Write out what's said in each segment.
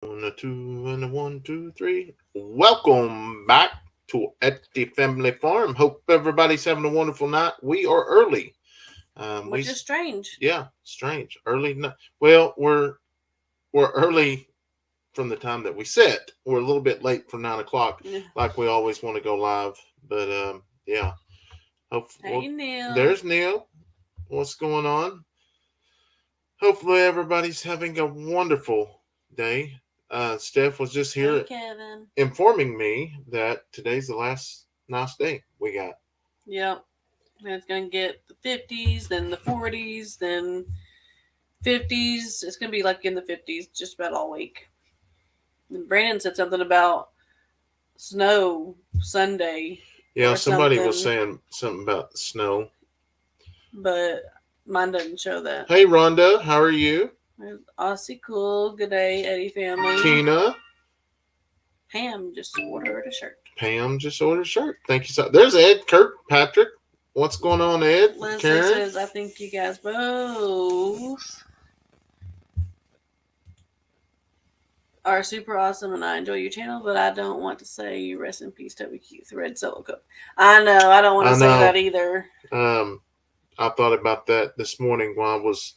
On a two and a one, two, three. Welcome back to Eddy Family Farm. Hope everybody's having a wonderful night. We are early. We Which is strange. yeah, strange early. Well, we're early from the time that we set. We're a little bit late for 9 o'clock, Yeah. like we always want to go live. But yeah. Hey, Well, Neil. there's Neil. What's going on? Hopefully everybody's having a wonderful day. Steph was just Hey, here Kevin. informing me that today's the last nice day we got. Yep. And it's going to get the 50s, then the 40s, then 50s. It's going to be like in the 50s just about all week. And Brandon said something about snow Sunday Yeah, or somebody was something, saying something about snow. but mine doesn't show that. Hey, Rhonda, how are you? There's Aussie Cool. Good day, Eddie family. Tina, Pam just ordered a shirt. Pam just ordered a shirt. Thank you so. There's Ed, Kurt, Patrick. What's going on, Ed? Leslie Karen, says, I think you guys both are super awesome and I enjoy your channel, but I don't want to say rest in peace, Toby Keith, Red Solo Cup. I know, I don't want I to say know. that either. Um, I thought about that this morning while I was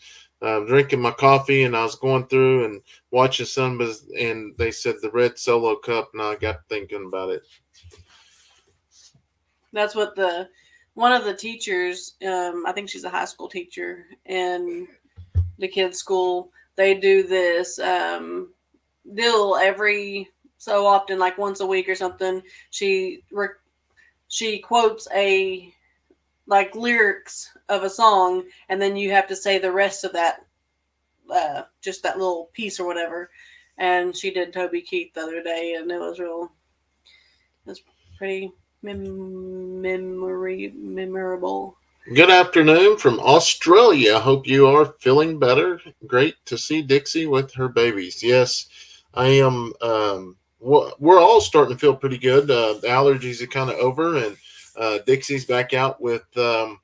drinking my coffee and I was going through and watching some, and they said the red solo cup, and I got thinking about it. That's what the one of the teachers, I think she's a high school teacher in the kids' school. They do this deal every so often, like once a week or something. She quotes a like lyrics of a song, and then you have to say the rest of that, just that little piece or whatever. And she did Toby Keith the other day, and it was pretty memorable. Good afternoon from Australia. Hope you are feeling better. Great to see Dixie with her babies. Yes, I am. We're all starting to feel pretty good. The allergies are kind of over, and Dixie's back out with her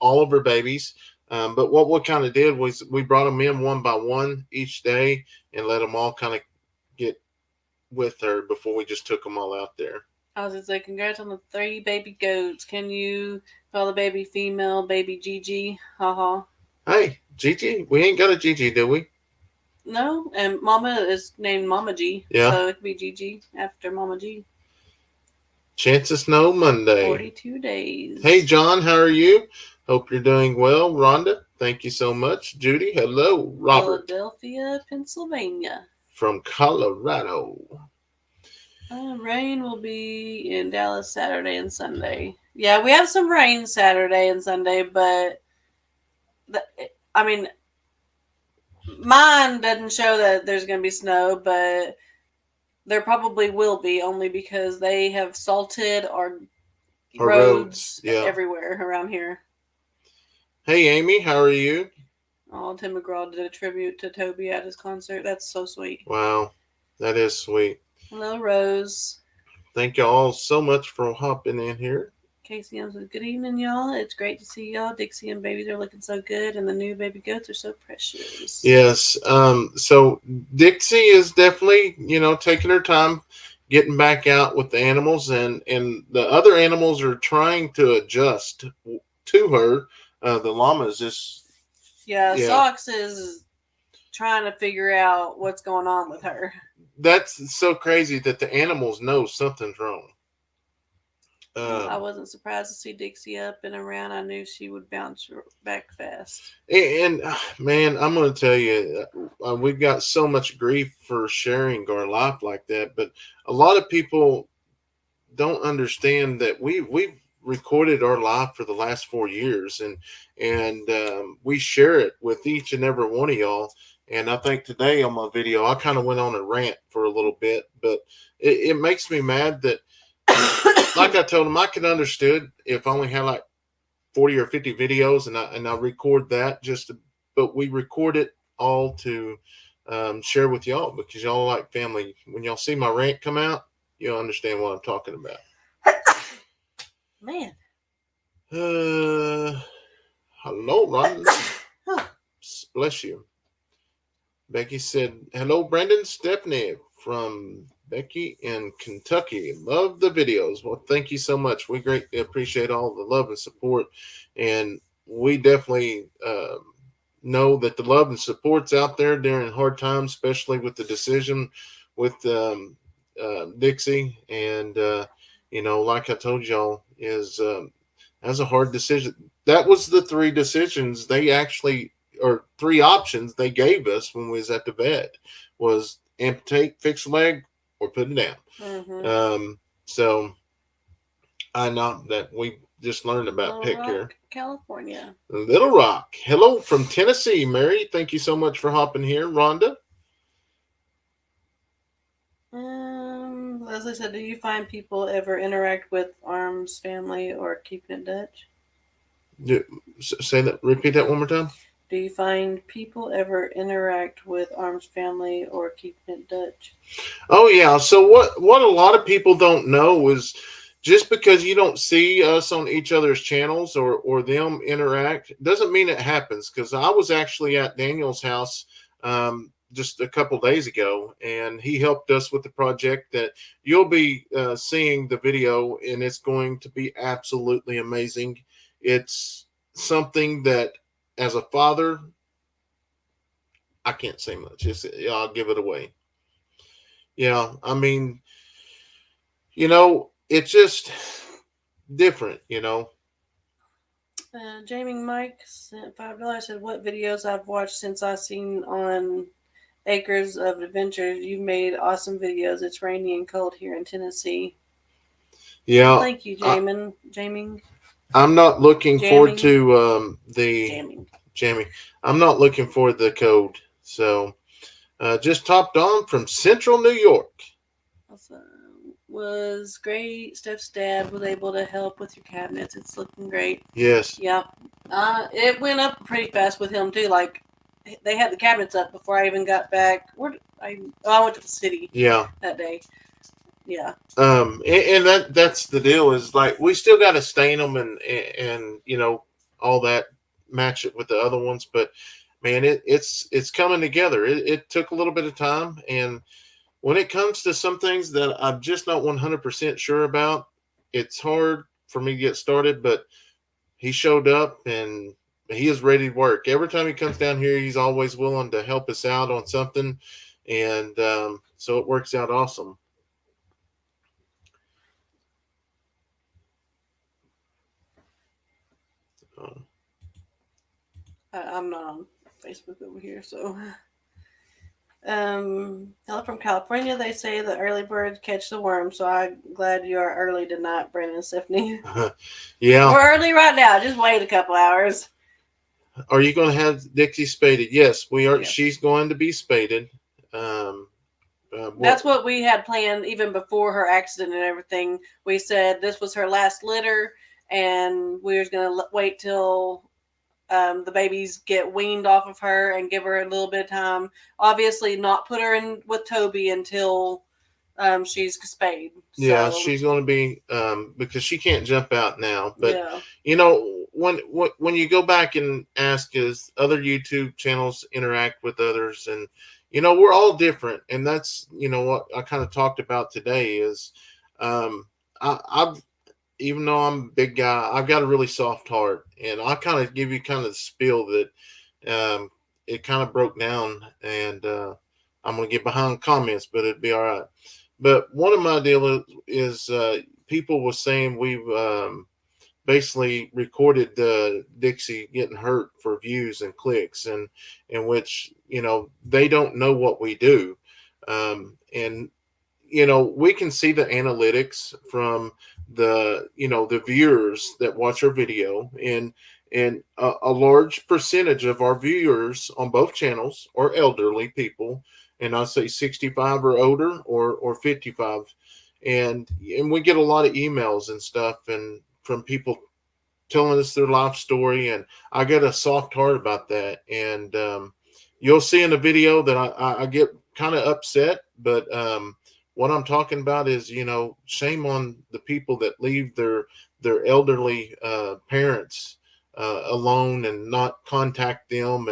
all of her babies. But what we kind of did was we brought them in one by one each day and let them all kind of get with her before we just took them all out there. I was gonna say, congrats on the 3 baby goats. Can you call the baby female baby Gigi? Haha. Hey, Gigi, we ain't got a Gigi, do we? No, and Mama is named Mama G, Yeah. so it could be Gigi after Mama G. Chance of Snow Monday. 42 days. Hey, John, how are you? Hope you're doing well. Rhonda, thank you so much. Judy, hello. Robert Philadelphia, Pennsylvania. from Colorado. Rain will be in Dallas Saturday and Sunday. Yeah, we have some rain Saturday and Sunday, but the, I mean, mine doesn't show that there's going to be snow, but there probably will be only because they have salted our Or roads yeah. everywhere around here. Hey, Amy, how are you? Oh, Tim McGraw did a tribute to Toby at his concert. That's so sweet. Wow, that is sweet. Hello, Rose. Thank you all so much for hopping in here. Casey says, good evening, y'all. It's great to see y'all. Dixie and babies are looking so good, and the new baby goats are so precious. Yes. So Dixie is definitely, taking her time getting back out with the animals, and the other animals are trying to adjust to her. The llamas just yeah. Socks is trying to figure out what's going on with her. That's so crazy that the animals know something's wrong. I wasn't surprised to see Dixie up and around. I knew she would bounce back fast. And man, I'm going to tell you, we've got so much grief for sharing our life like that, but a lot of people don't understand that we've recorded our life for the last 4 years, and we share it with each and every one of y'all. And I think today on my video, I kind of went on a rant for a little bit, but it makes me mad that, like I told them, I could understood if I only had like 40 or 50 videos and I record that but we record it all to share with y'all because y'all like family. When y'all see my rant come out, you'll understand what I'm talking about. Man. Hello, Ron. Bless you. Becky said, "Hello, Brendan, Stephanie from Becky in Kentucky. Love the videos." Well, thank you so much. We greatly appreciate all the love and support, and we definitely know that the love and support's out there during hard times, especially with the decision with Dixie. And like I told y'all, is that's a hard decision. That was the three decisions they actually, or three options they gave us when we was at the vet, was amputate, fix the leg, or put it down. Mm-hmm. So I know that we just learned about Little pick Rock, here. California. Little Rock. Hello from Tennessee, Mary. Thank you so much for hopping here. Rhonda. Leslie said, "Do you find people ever interact with Arm's family or keeping it Dutch?" Say that. Repeat that one more time. Do you find people ever interact with Arm's family or keeping it Dutch? Oh yeah. So what a lot of people don't know is just because you don't see us on each other's channels or them interact doesn't mean it happens. Because I was actually at Daniel's house just a couple days ago, and he helped us with the project that you'll be seeing the video, and it's going to be absolutely amazing. It's something that, as a father, I can't say much. I'll give it away. Yeah, I mean, it's just different. Jamie Mike sent $5. Said, "What videos I've watched since I seen on Acres of Adventure? You made awesome videos. It's rainy and cold here in Tennessee." Yeah, Thank you, Jamie. I'm not looking forward Jamming. to the Jamming. jamming. I'm not looking for the code. So just topped on from Central New York. Also, was great. Steph's dad was able to help with your cabinets. It's looking great. Yes. Yeah. It went up pretty fast with him too. Like they had the cabinets up before I even got back. I went to the city. Yeah. That day. Yeah. And that's the deal is like we still got to stain them and all that, match it with the other ones, but man, it's coming together. It took a little bit of time, and when it comes to some things that I'm just not 100% sure about, it's hard for me to get started. But he showed up and he is ready to work. Every time he comes down here, he's always willing to help us out on something, and so it works out awesome. I'm not on Facebook over here, so. Hello from California. They say the early birds catch the worm, so I'm glad you are early tonight, Brandon and Stephanie. Yeah. We're early right now. Just wait a couple hours. Are you going to have Dixie spaded? Yes, we are. Yes. She's going to be spaded. That's what we had planned even before her accident and everything. We said this was her last litter, and we was going to wait till the babies get weaned off of her and give her a little bit of time. Obviously, not put her in with Toby until she's spayed. So. Yeah, she's going to be because she can't jump out now. But yeah. When you go back and ask, is other YouTube channels interact with others, and we're all different, and that's what I kind of talked about today is I've, even though I'm a big guy, I've got a really soft heart, and I kind of give you kind of the spiel that it kind of broke down, and I'm going to get behind comments, but it'd be all right. But one of my deal is people was saying we've basically recorded Dixie getting hurt for views and clicks, and in which they don't know what we do, and we can see the analytics from the viewers that watch our video, and a large percentage of our viewers on both channels are elderly people, and I say 65 or older, or 55, and we get a lot of emails and stuff and from people telling us their life story, and I get a soft heart about that. And you'll see in the video that I get kind of upset, but what I'm talking about is, shame on the people that leave their elderly parents alone and not contact them.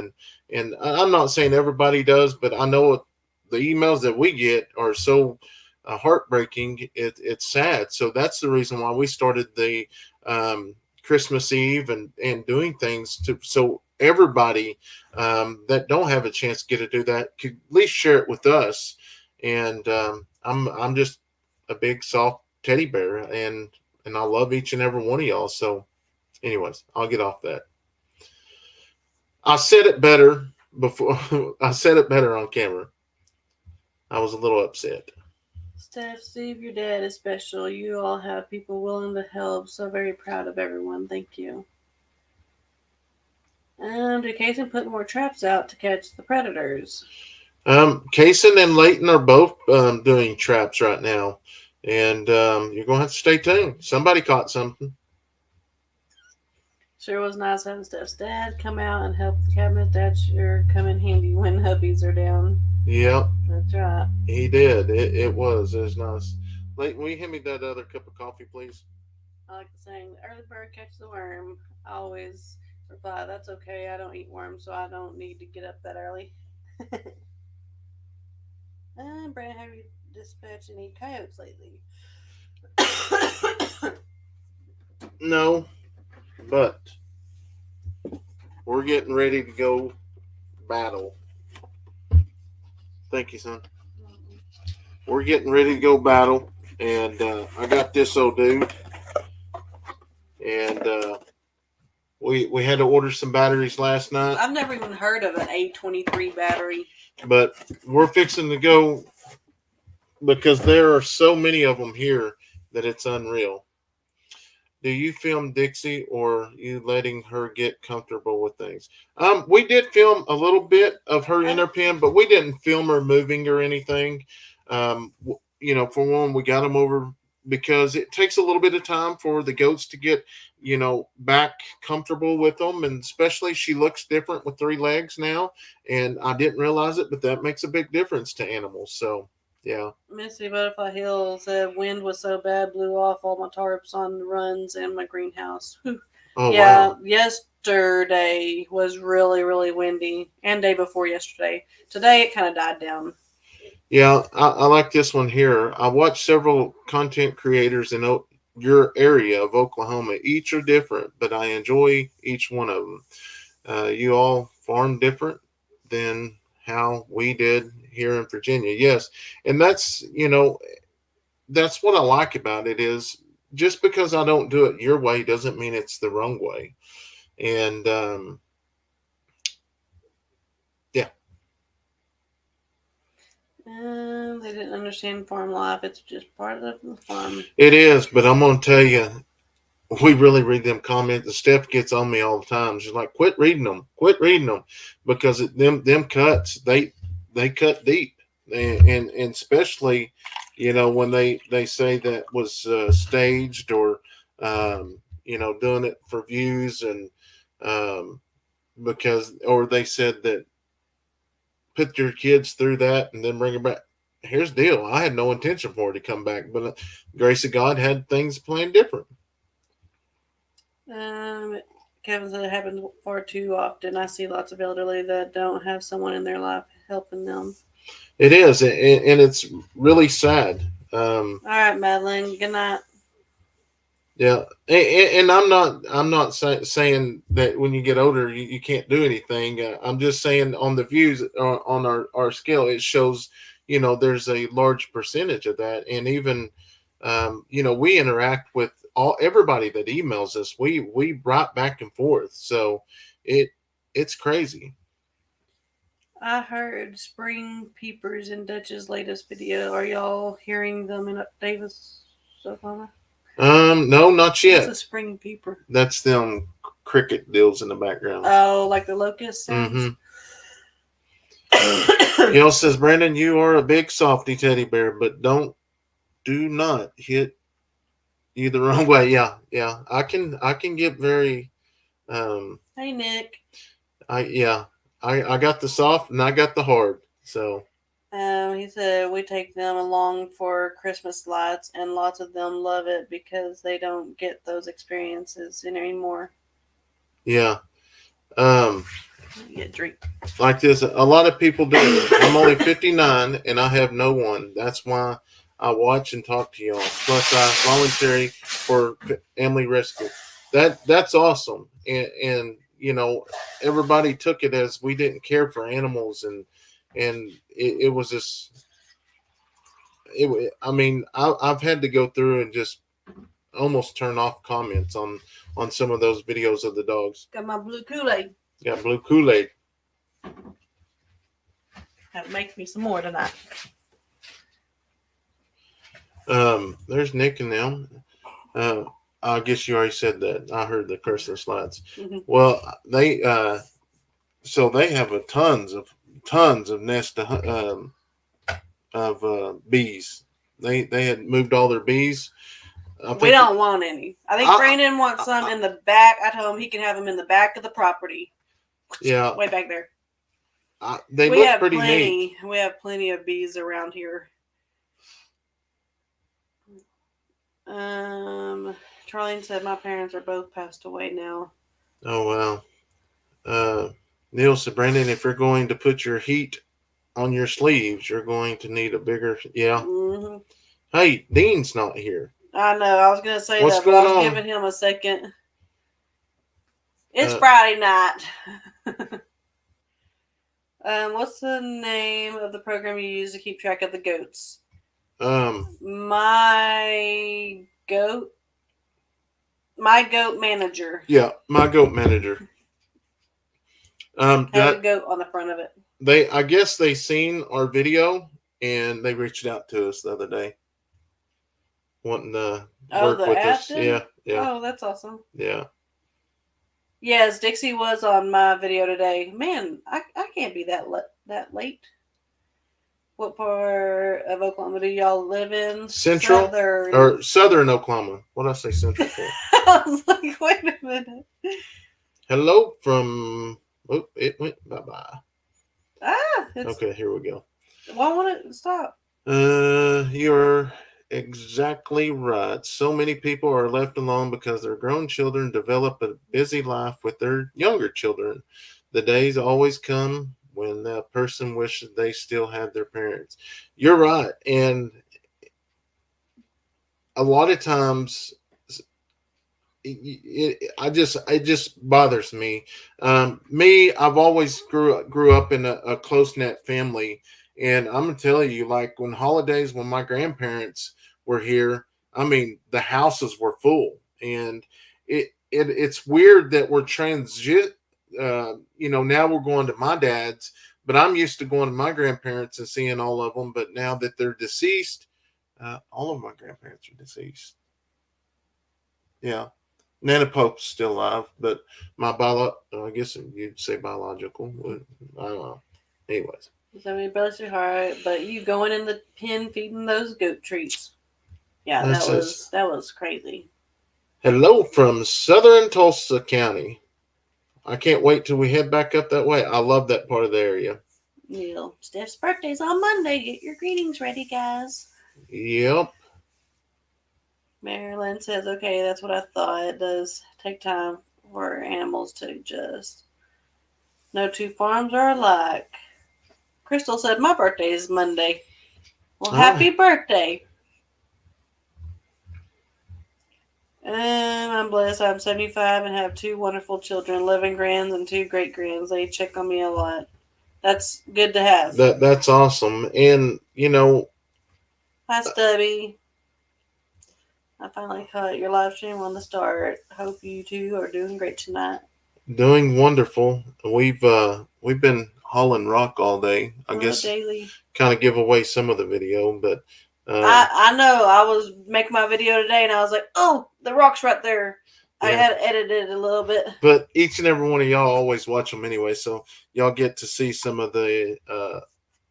And I'm not saying everybody does, but I know the emails that we get are so heartbreaking. It's sad. So that's the reason why we started the Christmas Eve and doing things to so everybody that don't have a chance to get to do that could at least share it with us. And I'm just a big soft teddy bear, and I love each and every one of y'all. So, anyways, I'll get off that. I said it better before. I said it better on camera. I was a little upset. Steph, Steve, your dad is special. You all have people willing to help. So very proud of everyone. Thank you. Did Kayson put more traps out to catch the predators? Kayson and Leighton are both doing traps right now, and you're gonna have to stay tuned. Somebody caught something. Sure was nice having Steph's dad come out and help the cabinet. That sure come in handy when hubbies are down. Yeah, That's right. he did. It was. It was nice. Leighton, will you hand me that other cup of coffee, please? I like the saying, the early bird catches the worm. I always reply, that's okay. I don't eat worms, so I don't need to get up that early. Brandon, have you dispatched any coyotes lately? No, but we're getting ready to go battle. Thank you, son. We're getting ready to go battle, and I got this old dude, and we had to order some batteries last night. I've never even heard of an A23 battery. But we're fixing to go because there are so many of them here that it's unreal. Do you film Dixie, or you letting her get comfortable with things? We did film a little bit of her inner pen, but we didn't film her moving or anything. For one, we got them over because it takes a little bit of time for the goats to get, back comfortable with them. And especially she looks different with 3 legs now. And I didn't realize it, but that makes a big difference to animals. So, yeah. Missy Butterfly Hill said wind was so bad, blew off all my tarps on the runs and my greenhouse. Oh, yeah, wow. yesterday was really, really windy, and day before yesterday. Today it kind of died down. Yeah, I like this one here. I watched several content creators in your area of Oklahoma. Each are different, but I enjoy each one of them. You all farm different than how we did here in Virginia. Yes, and that's what I like about it is just because I don't do it your way doesn't mean it's the wrong way. And yeah. They didn't understand farm life. It's just part of the farm. It is, but I'm going to tell you, we really read them comments. Steph gets on me all the time. She's like, quit reading them, because them cuts, they cut deep. And especially, when they say that was staged, or doing it for views, and or they said that put your kids through that and then bring them back. Here's the deal: I had no intention for it to come back, but grace of God had things planned different. Kevin said it happens far too often. I see lots of elderly that don't have someone in their life helping them. It is, and it's really sad. All right, Madeline. Good night. Yeah, and I'm not saying that when you get older you can't do anything. I'm just saying on the views on our scale, it shows there's a large percentage of that, and even we interact with everybody that emails us. We write back and forth, so it's crazy. I heard spring peepers in Dutch's latest video. Are y'all hearing them in Davis, Oklahoma? No, not yet. What's a spring peeper? That's them cricket deals in the background. Oh, like the locust sounds? Mm-hmm. Says, Brandon, you are a big softy teddy bear, but do not hit you the wrong way. Yeah. I can get very Hey Nick. I got the soft and I got the hard. So he said we take them along for Christmas lights, and lots of them love it because they don't get those experiences anymore. Yeah. Um, Get a drink. like this, a lot of people do. I'm only 59 and I have no one. That's why I watch and talk to y'all. Plus, I volunteer for family rescue. That's awesome. And everybody took it as we didn't care for animals, and it was just I mean, I've had to go through and just almost turn off comments on some of those videos of the dogs. Got my blue Kool-Aid. Got blue Kool-Aid. Have to make me some more tonight. There's Nick and them. I guess you already said that. I heard the cursing slides. Mm-hmm. Well, they so they have tons of nest of bees. They had moved all their bees. We don't want any. I think Brandon wants some in the back. I told him he can have them in the back of the property. Yeah, way back there. They look pretty neat. We have plenty of bees around here. Charlene said my parents are both passed away now. Oh wow. Neil said, Brandon, if you're going to put your heat on your sleeves, you're going to need a bigger. Yeah. Mm-hmm. Hey, Dean's not here. I know. I was going to say What's that, but I was going on? giving him a second. It's Friday night. What's the name of the program you use to keep track of the goats? My goat manager. Yeah, my goat manager. Has a goat on the front of it. I guess they seen our video and they reached out to us the other day, wanting to work with us. Yeah. Oh, that's awesome. Yeah. Yes, Dixie was on my video today. Man, I can't be that late. What part of Oklahoma do y'all live in? Central or Southern Oklahoma? What did I say Central for? I was like, wait a minute. Hello from. Oh, it went bye-bye. Okay, here we go. Why won't it stop? You're exactly right. So many people are left alone because their grown children develop a busy life with their younger children. The days always come when that person wishes they still had their parents. You're right. And a lot of times it just bothers me. I've always grew up in a close-knit family, and I'm gonna tell you, like when my grandparents were here, I mean the houses were full, and it's weird that we're now we're going to my dad's, but I'm used to going to my grandparents and seeing all of them, but now that they're deceased, all of my grandparents are deceased. Yeah. Nana Pope's still alive, but I guess you'd say biological. I don't know. Anyways. So many bless your heart, but you going in the pen feeding those goat treats. Yeah, that was crazy. Hello from Southern Tulsa County. I can't wait till we head back up that way. I love that part of the area. Neil, Steph's birthday's on Monday. Get your greetings ready, guys. Yep. Marilyn says, okay, that's what I thought. It does take time for animals to adjust. No two farms are alike. Crystal said, my birthday is Monday. Well, happy birthday. I'm blessed. I'm 75 and have 2 wonderful children, 11 grands and 2 great grands. They check on me a lot. That's good to have. That's awesome. And, Hi, Stubby. I finally caught your live stream on the start. Hope you two are doing great tonight. Doing wonderful. We've been hauling rock all day. I guess daily. Kind of give away some of the video, but I know. I was making my video today, and I was like, "Oh, the rock's right there." Yeah. I had edited it a little bit. But each and every one of y'all always watch them anyway, so y'all get to see some of the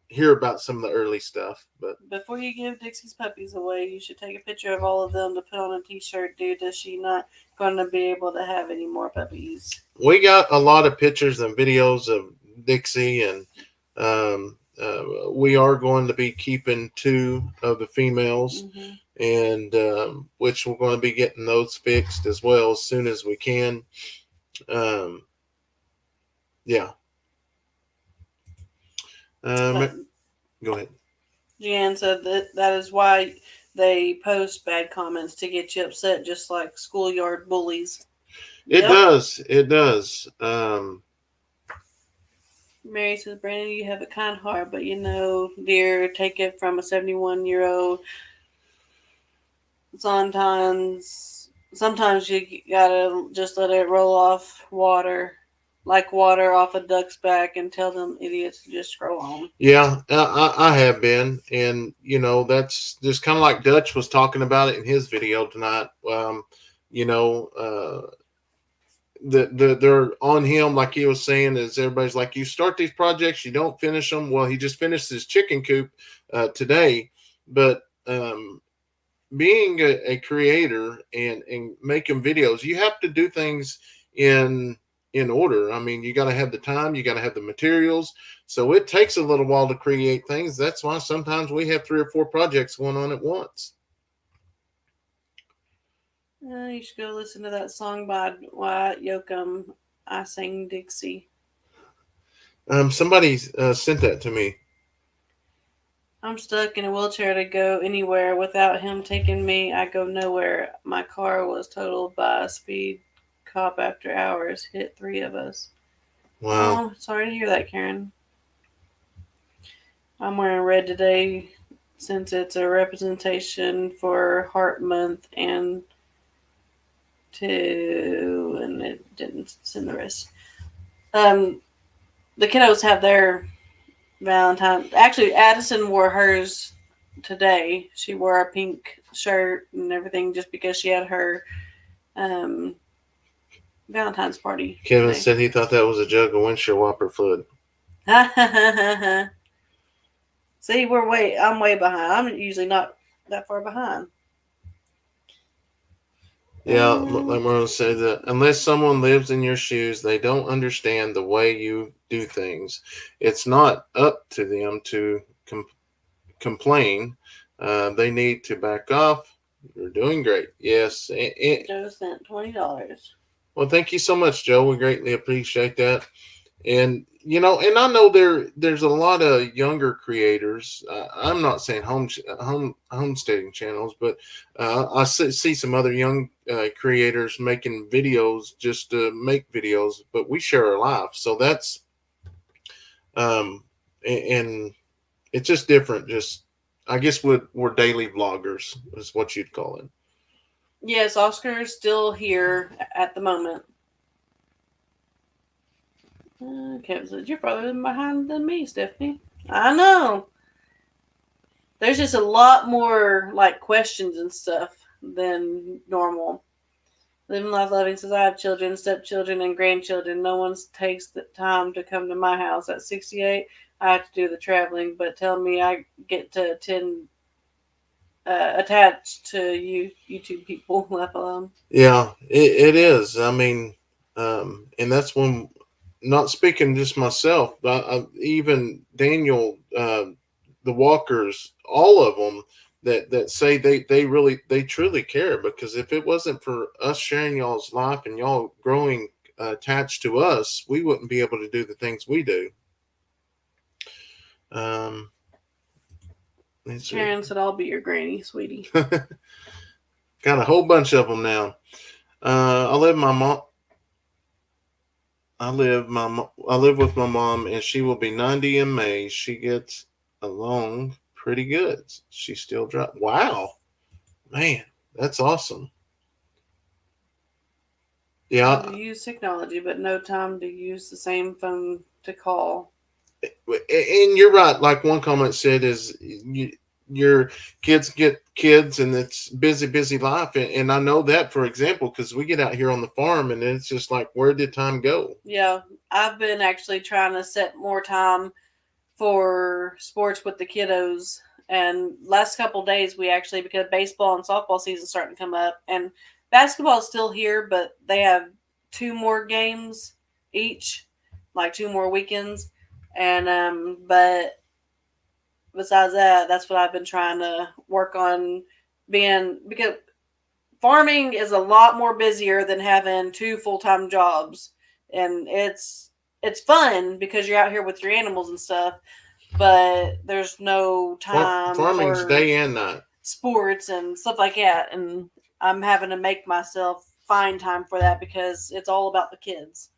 hear about some of the early stuff. But before you give Dixie's puppies away, you should take a picture of all of them to put on a t-shirt. Dude, is she not going to be able to have any more puppies? We got a lot of pictures and videos of Dixie, and we are going to be keeping 2 of the females, and which we're going to be getting those fixed as well as soon as we can. Um, yeah. But Go ahead. Jan said that that is why they post bad comments to get you upset, just like schoolyard bullies. It Yep. does. It does. Mary says, Brandon, you have a kind heart, but you know, dear, take it from a 71-year-old. Sometimes you gotta just let it roll off water, like water off a duck's back, and tell them idiots to just scroll on. Yeah, I have been, and that's just kind of like Dutch was talking about it in his video tonight. You know, they're on him, like he was saying, is everybody's like, you start these projects, you don't finish them. Well, he just finished his chicken coop today, but being a creator and making videos, you have to do things in order. I mean, you got to have the time, you got to have the materials. So it takes a little while to create things. That's why sometimes we have 3 or 4 projects going on at once. You should go listen to that song by Wyatt Yoakam. I sang Dixie. Somebody sent that to me. I'm stuck in a wheelchair to go anywhere. Without him taking me, I go nowhere. My car was totaled by a speed cop after hours. Hit 3 of us. Wow. Oh, sorry to hear that, Karen. I'm wearing red today since it's a representation for Heart Month and and it didn't send the rest. The kiddos have their Valentine. Actually, Addison wore hers today. She wore a pink shirt and everything just because she had her um, Valentine's party Kevin today. said he thought that was a jug of windshield wiper fluid. See, I'm way behind. I'm usually not that far behind. Yeah, I'm going to say that unless someone lives in your shoes, they don't understand the way you do things. It's not up to them to complain. They need to back off. You're doing great. Yes. Joe sent $20. Well, thank you so much, Joe. We greatly appreciate that. And and I know there's a lot of younger creators. I'm not saying homesteading channels, but I see some other young creators making videos just to make videos. But we share our life, so that's and it's just different. Just I guess we're daily vloggers is what you'd call it. Yes, Oscar is still here at the moment. Kevin says, you're farther behind than me, Stephanie. I know. There's just a lot more like questions and stuff than normal. Living Life Loving says, I have children, stepchildren, and grandchildren. No one takes the time to come to my house. At 68, I have to do the traveling, but tell me I get to attend attached to you YouTube people, left alone. Yeah, it is. I mean, and that's when, not speaking just myself, but even Daniel, the Walkers, all of them that say they truly care, because if it wasn't for us sharing y'all's life and y'all growing attached to us, we wouldn't be able to do the things we do. Sharon said, I'll be your granny, sweetie. Got a whole bunch of them now. I live with my mom, and she will be 90 in May. She gets along pretty good. She still drives. Wow, man, that's awesome. Yeah, to use technology, but no time to use the same phone to call. and you're right. Like one comment said, is your kids get kids, and it's busy life. And I know that, for example, because we get out here on the farm, and it's just like, where did time go? Yeah, I've been actually trying to set more time for sports with the kiddos. And last couple of days, we actually, because baseball and softball season starting to come up, and basketball is still here, but they have 2 more games each, like 2 more weekends. And but besides that, that's what I've been trying to work on being, because farming is a lot more busier than having 2 full-time jobs, and it's fun because you're out here with your animals and stuff, but there's no time Farming's for day and night. sports and stuff like that, and I'm having to make myself find time for that because it's all about the kids.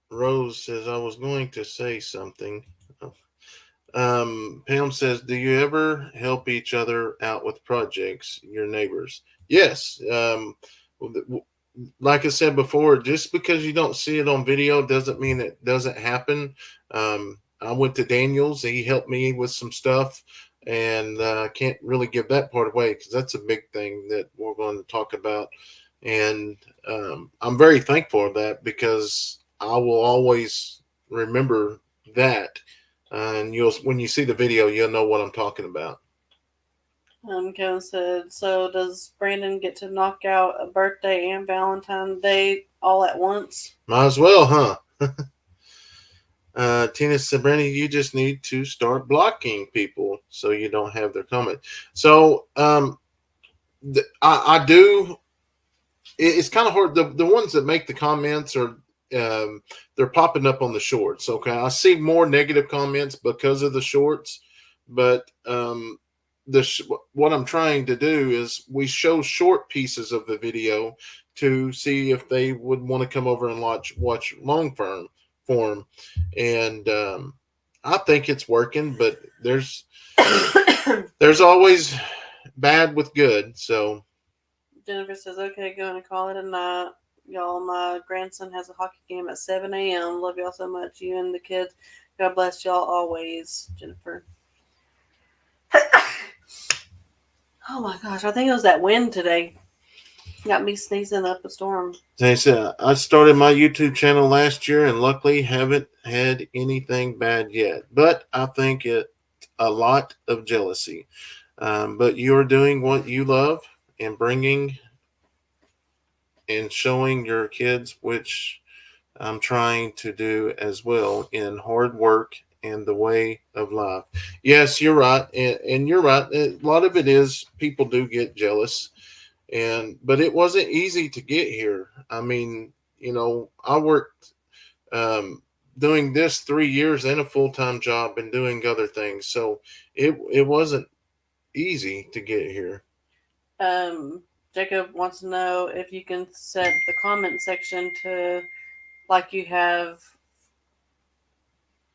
Rose says I was going to say something. Pam says, do you ever help each other out with projects, your neighbors? Yes. Like I said before, just because you don't see it on video doesn't mean it doesn't happen. I went to Daniel's, he helped me with some stuff, and I can't really give that part away because that's a big thing that we're going to talk about. And I'm very thankful for that because I will always remember that. And when you see the video, you'll know what I'm talking about. Kevin said, so does Brandon get to knock out a birthday and Valentine's Day all at once? Might as well, huh? Tina said, Brandon, you just need to start blocking people so you don't have their comment. So I do. It's kind of hard. The ones that make the comments are they're popping up on the shorts. Okay, I see more negative comments because of the shorts, but what I'm trying to do is we show short pieces of the video to see if they would want to come over and watch long form, and I think it's working, but there's always bad with good. So Jennifer says, okay, going to call it a night. Y'all, my grandson has a hockey game at 7 a.m. Love y'all so much. You and the kids. God bless y'all always, Jennifer. Oh my gosh, I think it was that wind today. Got me sneezing up a storm. They said, I started my YouTube channel last year and luckily haven't had anything bad yet. But I think it's a lot of jealousy. But you're doing what you love and bringing and showing your kids, which I'm trying to do as well in hard work and the way of life. Yes, you're right. And you're right. A lot of it is people do get jealous. But it wasn't easy to get here. I mean, I worked doing this 3 years and a full-time job and doing other things. So it wasn't easy to get here. Jacob wants to know if you can set the comment section to like you have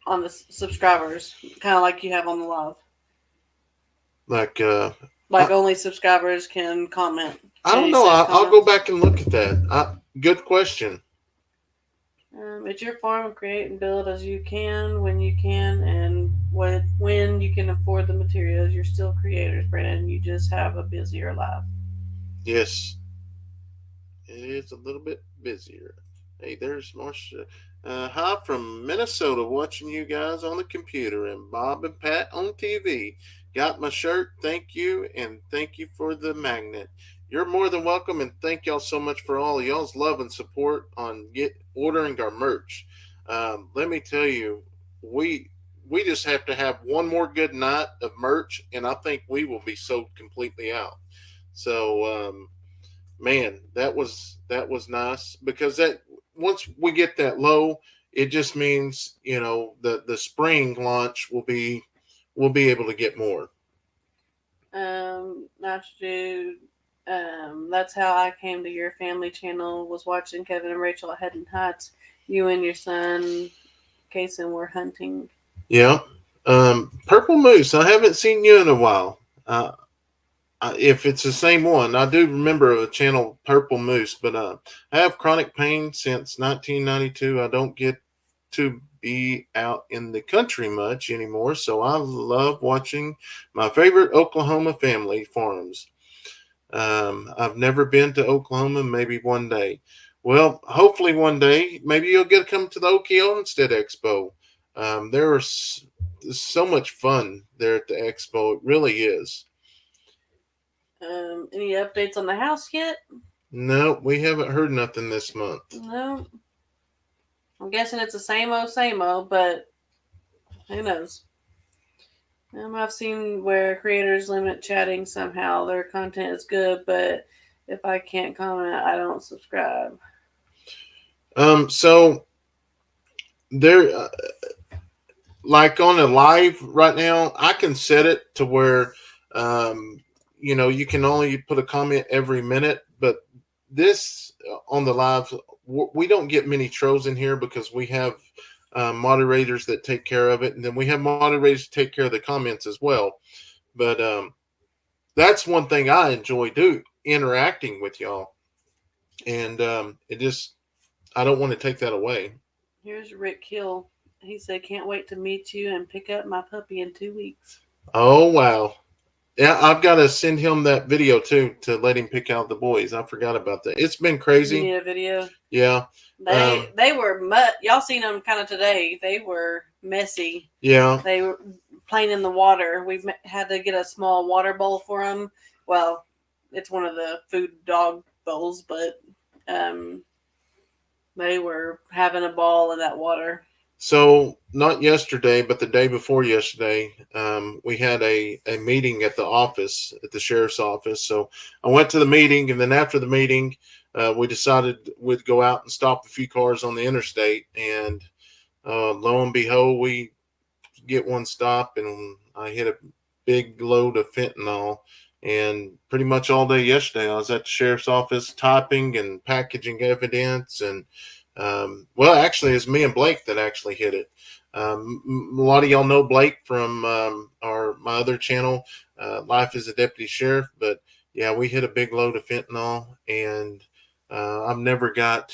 on the subscribers, kind of like you have on the live. Like only subscribers can comment. I don't know. I'll go back and look at that. Good question. It's your farm. Create and build as you can, when you can, and when you can afford the materials. You're still creators, Brandon. You just have a busier life. Yes. It is a little bit busier. Hey, there's Marcia. Hi from Minnesota, watching you guys on the computer, and Bob and Pat on TV. Got my shirt. Thank you, and thank you for the magnet. You're more than welcome, and thank y'all so much for all of y'all's love and support on ordering our merch. Let me tell you, we just have to have one more good night of merch, and I think we will be sold completely out. So, man, that was nice because that once we get that low, it just means the spring launch will be able to get more. Nice dude. That's how I came to your family channel. Was watching Kevin and Rachel at Head and Heights. You and your son, Kayson, were hunting. Yeah. Purple Moose. I haven't seen you in a while. If it's the same one, I do remember a channel, Purple Moose, but I have chronic pain since 1992. I don't get to be out in the country much anymore, so I love watching my favorite Oklahoma family farms. I've never been to Oklahoma, maybe one day. Well, hopefully one day, maybe you'll get to come to the Okie Olmsted Expo. There is so much fun there at the expo. It really is. Any updates on the house yet? No, we haven't heard nothing this month. No. I'm guessing it's the same old, but who knows? I've seen where creators limit chatting somehow. Their content is good, but if I can't comment, I don't subscribe. So there, like on a live right now, I can set it to where, um, you can only put a comment every minute. But this on the live, we don't get many trolls in here because we have moderators that take care of it, and then we have moderators to take care of the comments as well. But that's one thing I enjoy interacting with y'all, and it just I don't want to take that away. Here's Rick Hill. He said, "Can't wait to meet you and pick up my puppy in 2 weeks." Oh wow. Yeah, I've got to send him that video too to let him pick out the boys. I forgot about that. It's been You crazy. need a video. Yeah. They were y'all seen them kind of today. They were messy. Yeah. They were playing in the water. We had to get a small water bowl for them. Well, it's one of the food dog bowls, but they were having a ball in that water. So not yesterday, but the day before yesterday, we had a meeting at the office, at the sheriff's office. So I went to the meeting, and then after the meeting, we decided we'd go out and stop a few cars on the interstate. And lo and behold, we get one stop, and I hit a big load of fentanyl. And pretty much all day yesterday, I was at the sheriff's office typing and packaging evidence. And well, actually, it's me and Blake that actually hit it. A lot of y'all know Blake from my other channel, Life as a Deputy Sheriff. But yeah, we hit a big load of fentanyl, and I've never got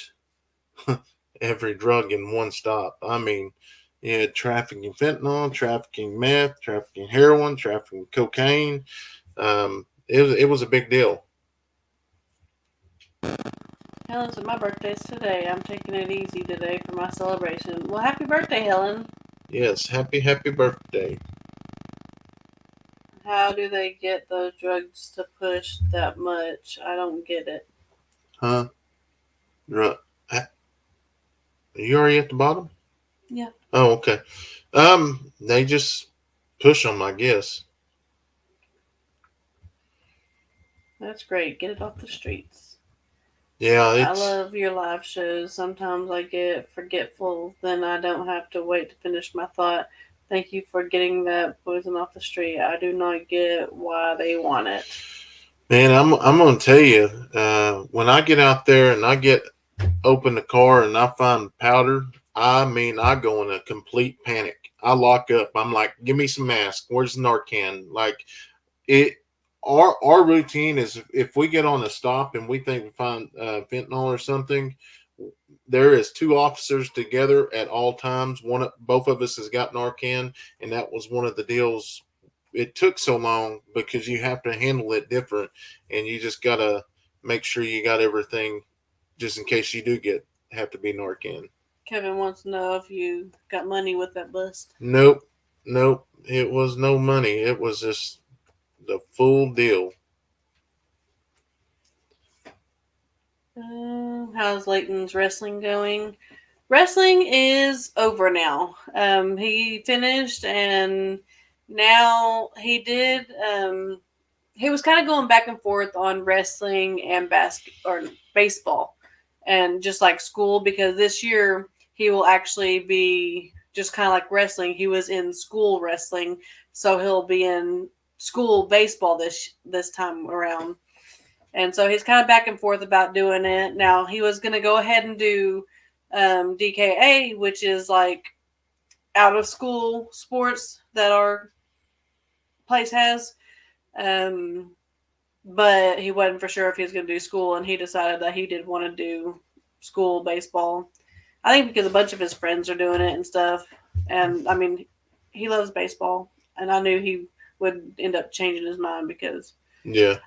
every drug in one stop. I mean, you had trafficking fentanyl, trafficking meth, trafficking heroin, trafficking cocaine. It was a big deal. Helen said, "My birthday's today. I'm taking it easy today for my celebration." Well, happy birthday, Helen. Yes, happy birthday. How do they get those drugs to push that much? I don't get it. Huh? Are you already at the bottom? Yeah. Oh, okay. They just push them, I guess. That's great. Get it off the streets. Yeah, I love your live shows. Sometimes I get forgetful, then I don't have to wait to finish my thought. Thank you for getting that poison off the street. I do not get why they want it. Man, I'm gonna tell you, when I get out there and I open the car and I find powder, I mean, I go in a complete panic. I lock up. I'm like, give me some mask. Where's Narcan? Like it. Our routine is if we get on a stop and we think we find fentanyl or something, there is two officers together at all times. Both of us has got Narcan, and that was one of the deals. It took so long because you have to handle it different, and you just gotta make sure you got everything just in case you do have to be Narcan. Kevin wants to know if you got money with that bust. Nope, nope. It was no money. It was just the full deal. How's Leighton's wrestling going? Wrestling is over now. He finished, and now he did. He was kind of going back and forth on wrestling and baseball, and just like school, because this year he will actually be just kind of like wrestling. He was in school wrestling, so he'll be in school baseball this time around. And so he's kind of back and forth about doing it. Now he was going to go ahead and do DKA, which is like out of school sports that our place has. But he wasn't for sure if he was going to do school, and he decided that he did want to do school baseball. I think because a bunch of his friends are doing it and stuff. And I mean, he loves baseball, and I knew he would end up changing his mind because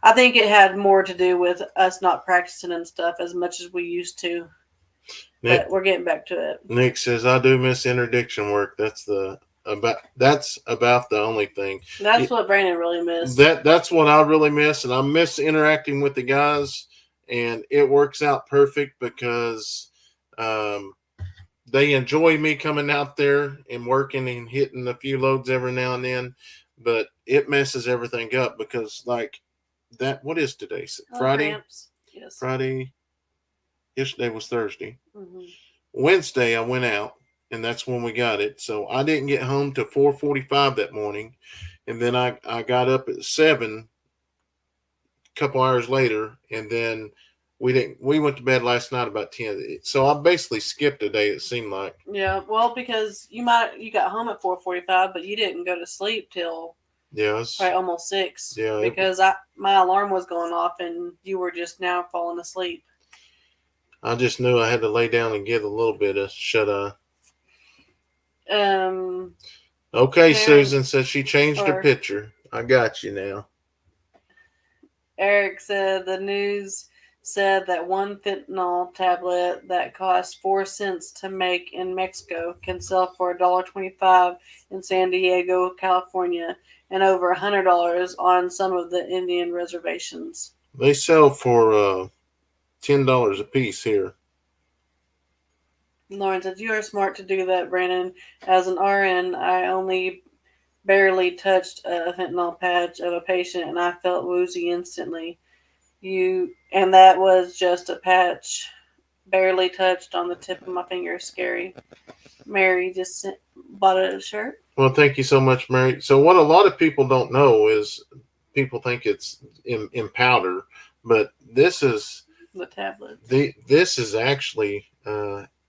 I think it had more to do with us not practicing and stuff as much as we used to. But we're getting back to it. Nick says, "I do miss interdiction work. That's about the only thing. That's what Brandon really missed. That's what I really miss, and I miss interacting with the guys. And it works out perfect because they enjoy me coming out there and working and hitting a few loads every now and then, but it messes everything up because like that. What is today? Friday. Cramps. Yes. Friday. Yesterday was Thursday. Mm-hmm. Wednesday I went out, and that's when we got it. So I didn't get home till 4:45 that morning, and then I got up at 7 a couple hours later, and then we went to bed last night about 10. So I basically skipped a day, it seemed like. Yeah, well, because you got home at 4:45, but you didn't go to sleep till Yes. probably almost 6. Yeah. Because my alarm was going off and you were just now falling asleep. I just knew I had to lay down and get a little bit of shut eye. Okay, Susan says she changed her picture. I got you now. Eric said the news said that one fentanyl tablet that costs 4 cents to make in Mexico can sell for $1.25 in San Diego, California, and over $100 on some of the Indian reservations. They sell for $10 a piece here. Lauren said, "You are smart to do that, Brandon. As an RN, I only barely touched a fentanyl patch of a patient, and I felt woozy instantly. And that was just a patch, barely touched on the tip of my finger. Scary." Mary just bought a shirt. Well, thank you so much, Mary. So what a lot of people don't know is people think it's in powder, but this is the tablet. This is actually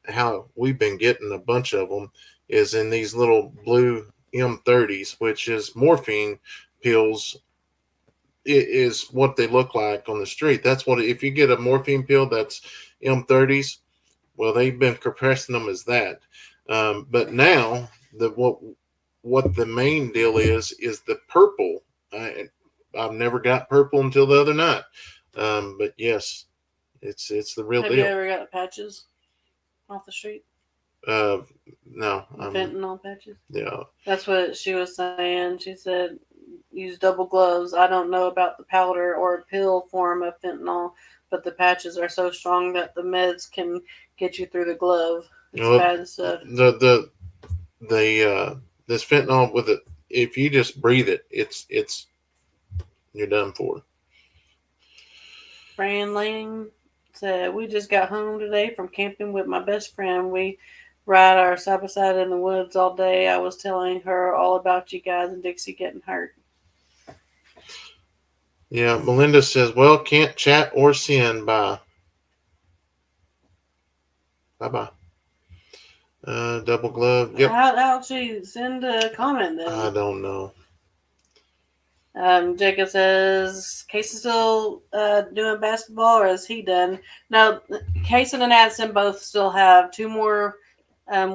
how we've been getting a bunch of them is in these little blue M30s, which is morphine pills. It is what they look like on the street. That's what, if you get a morphine pill that's M30s, well, they've been compressing them as that. But now what the main deal is the purple. I've never got purple until the other night. But yes, it's the real deal. Have you ever got patches off the street? No. Fentanyl patches? Yeah. That's what she was saying. She said, use double gloves. I don't know about the powder or pill form of fentanyl, but the patches are so strong that the meds can get you through the glove. It's bad stuff. This fentanyl with it, if you just breathe it, it's you're done for. Fran Lang said, we just got home today from camping with my best friend. We ride our side by side in the woods all day. I was telling her all about you guys and Dixie getting hurt. Yeah, Melinda says, well, can't chat or send. Bye. Bye-bye. Double glove. Yep. How'd she send a comment then? I don't know. Jacob says, Kayson still doing basketball, or is he done? No, Kayson and Addison both still have 2 more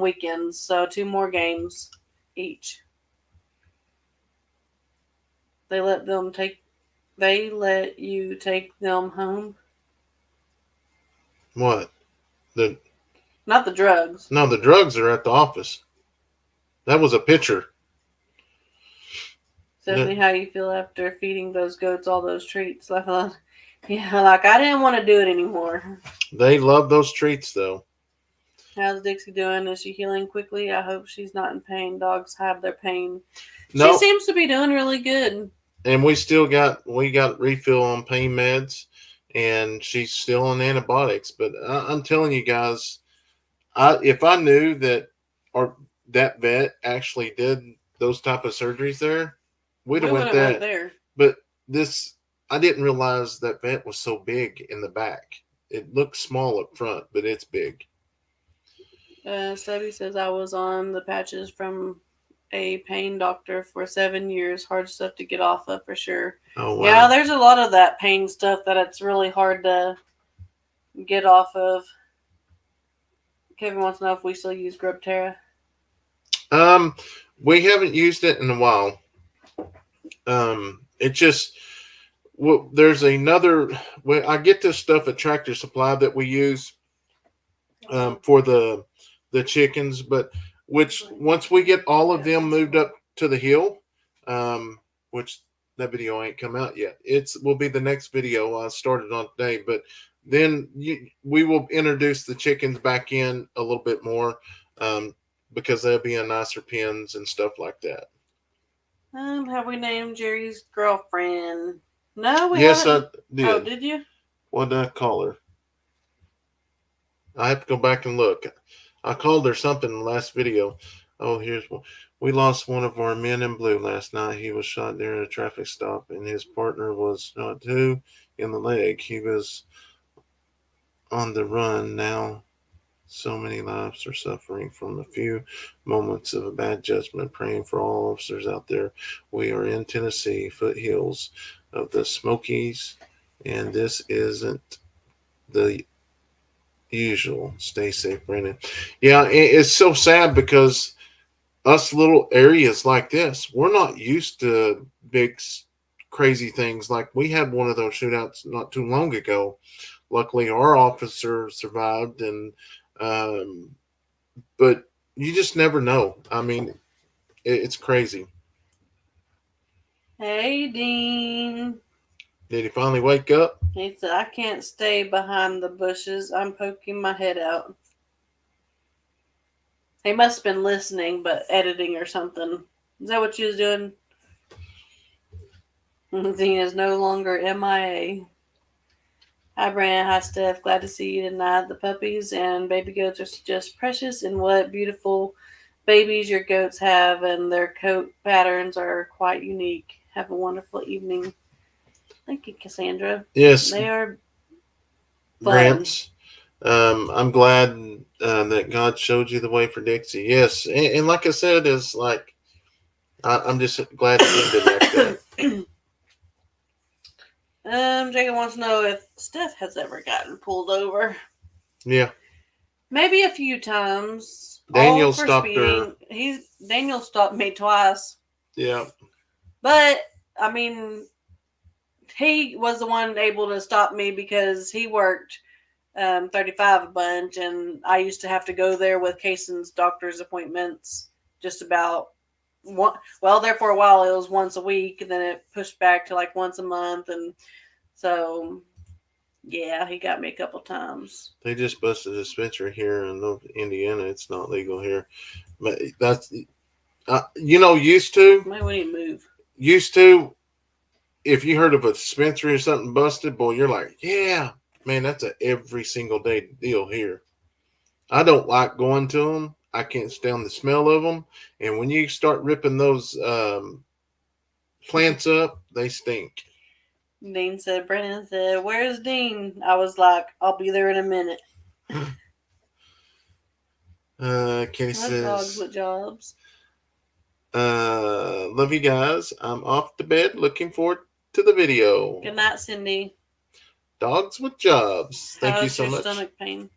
weekends, so 2 more games each. They let you take them home. What? Not the drugs. No, the drugs are at the office. That was a picture. Stephanie, how you feel after feeding those goats all those treats? Yeah, like I didn't want to do it anymore. They love those treats, though. How's Dixie doing? Is she healing quickly? I hope she's not in pain. Dogs have their pain. No. She seems to be doing really good. And we got refill on pain meds, and she's still on antibiotics. But I'm telling you guys, if I knew that that vet actually did those type of surgeries there, we'd have went there. But I didn't realize that vet was so big in the back. It looks small up front, but it's big. Stubby says, I was on the patches from a pain doctor for 7 years. Hard stuff to get off of for sure. Oh, wow. Yeah, there's a lot of that pain stuff that it's really hard to get off of. Kevin wants to know if we still use Grubterra. We haven't used it in a while. It just, there's another, I get this stuff at Tractor Supply that we use for the chickens, but which once we get all of them moved up to the hill, which that video ain't come out yet. Will be the next video I started on today, but then we will introduce the chickens back in a little bit more, because they'll be in nicer pens and stuff like that. Have we named Jerry's girlfriend? No, we Yes, haven't. I did. Oh, did you? What did I call her? I have to go back and look. I called her something in the last video. Oh, here's one. We lost one of our men in blue last night. He was shot during a traffic stop, and his partner was shot too in the leg. He was on the run now. So many lives are suffering from a few moments of a bad judgment. Praying for all officers out there. We are in Tennessee, foothills of the Smokies, and this isn't the usual. Stay safe, Brandon. Yeah, it's so sad because us little areas like this, we're not used to big, crazy things. Like we had one of those shootouts not too long ago. Luckily, our officer survived, and um, but you just never know. I mean, it's crazy. Hey, Dean. Did he finally wake up? He said, I can't stay behind the bushes. I'm poking my head out. He must have been listening, but editing or something. Is that what you was doing? Dean is no longer MIA. Hi, Brandon. Hi, Steph. Glad to see you tonight. The puppies and baby goats are just precious, and what beautiful babies your goats have, and their coat patterns are quite unique. Have a wonderful evening. Thank you, Cassandra. Yes, They are fun. Gramps. I'm glad that God showed you the way for Dixie. Yes, and like I said, is like I'm just glad it ended like that. Jacob wants to know if Steph has ever gotten pulled over. Yeah, Maybe a few times. Daniel all for stopped speeding. her. Daniel stopped me twice. Yeah, But I mean, he was the one able to stop me because he worked 35 a bunch, and I used to have to go there with Kayson's doctor's appointments just about one. Well, there for a while it was once a week, and then it pushed back to like once a month, and so yeah, he got me a couple times. they just busted a dispensary here in Indiana. It's not legal here, but that's used to. Maybe we need to move. Used to, if you heard of a dispensary or something busted, boy, you're like, yeah, man, that's a every single day deal here. I don't like going to them. I can't stand the smell of them. And when you start ripping those plants up, they stink. Dean said, Brennan said, where's Dean? I was like, I'll be there in a minute. Kenny says, dogs with jobs. Love you guys. I'm off to bed. Looking forward to the video. Good night, Cindy. Dogs with jobs. Thank How's you so your much. Stomach pain?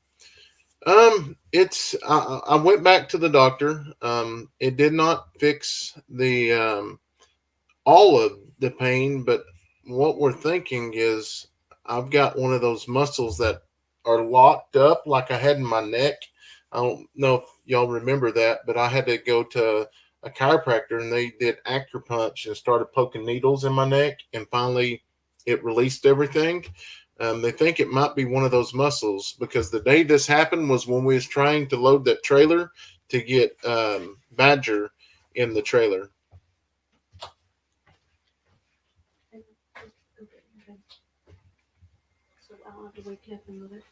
It's I went back to the doctor. It did not fix the all of the pain, but what we're thinking is I've got one of those muscles that are locked up like I had in my neck. I don't know if y'all remember that, but I had to go to a chiropractor and they did acupuncture and started poking needles in my neck, and finally it released everything. They think it might be one of those muscles because the day this happened was when we was trying to load that trailer to get Badger in the trailer. So I don't have to wake you up and move it.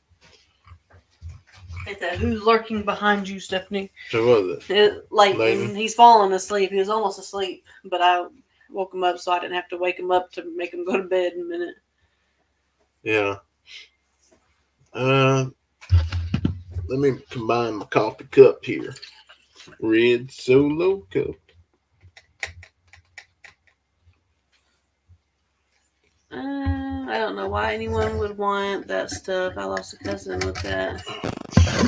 Who's lurking behind you, Stephanie? So was it? Leighton. He's falling asleep. He was almost asleep, but I woke him up so I didn't have to wake him up to make him go to bed in a minute. Yeah. Let me combine my coffee cup here. Red Solo cup. I don't know why anyone would want that stuff. I lost a cousin with that.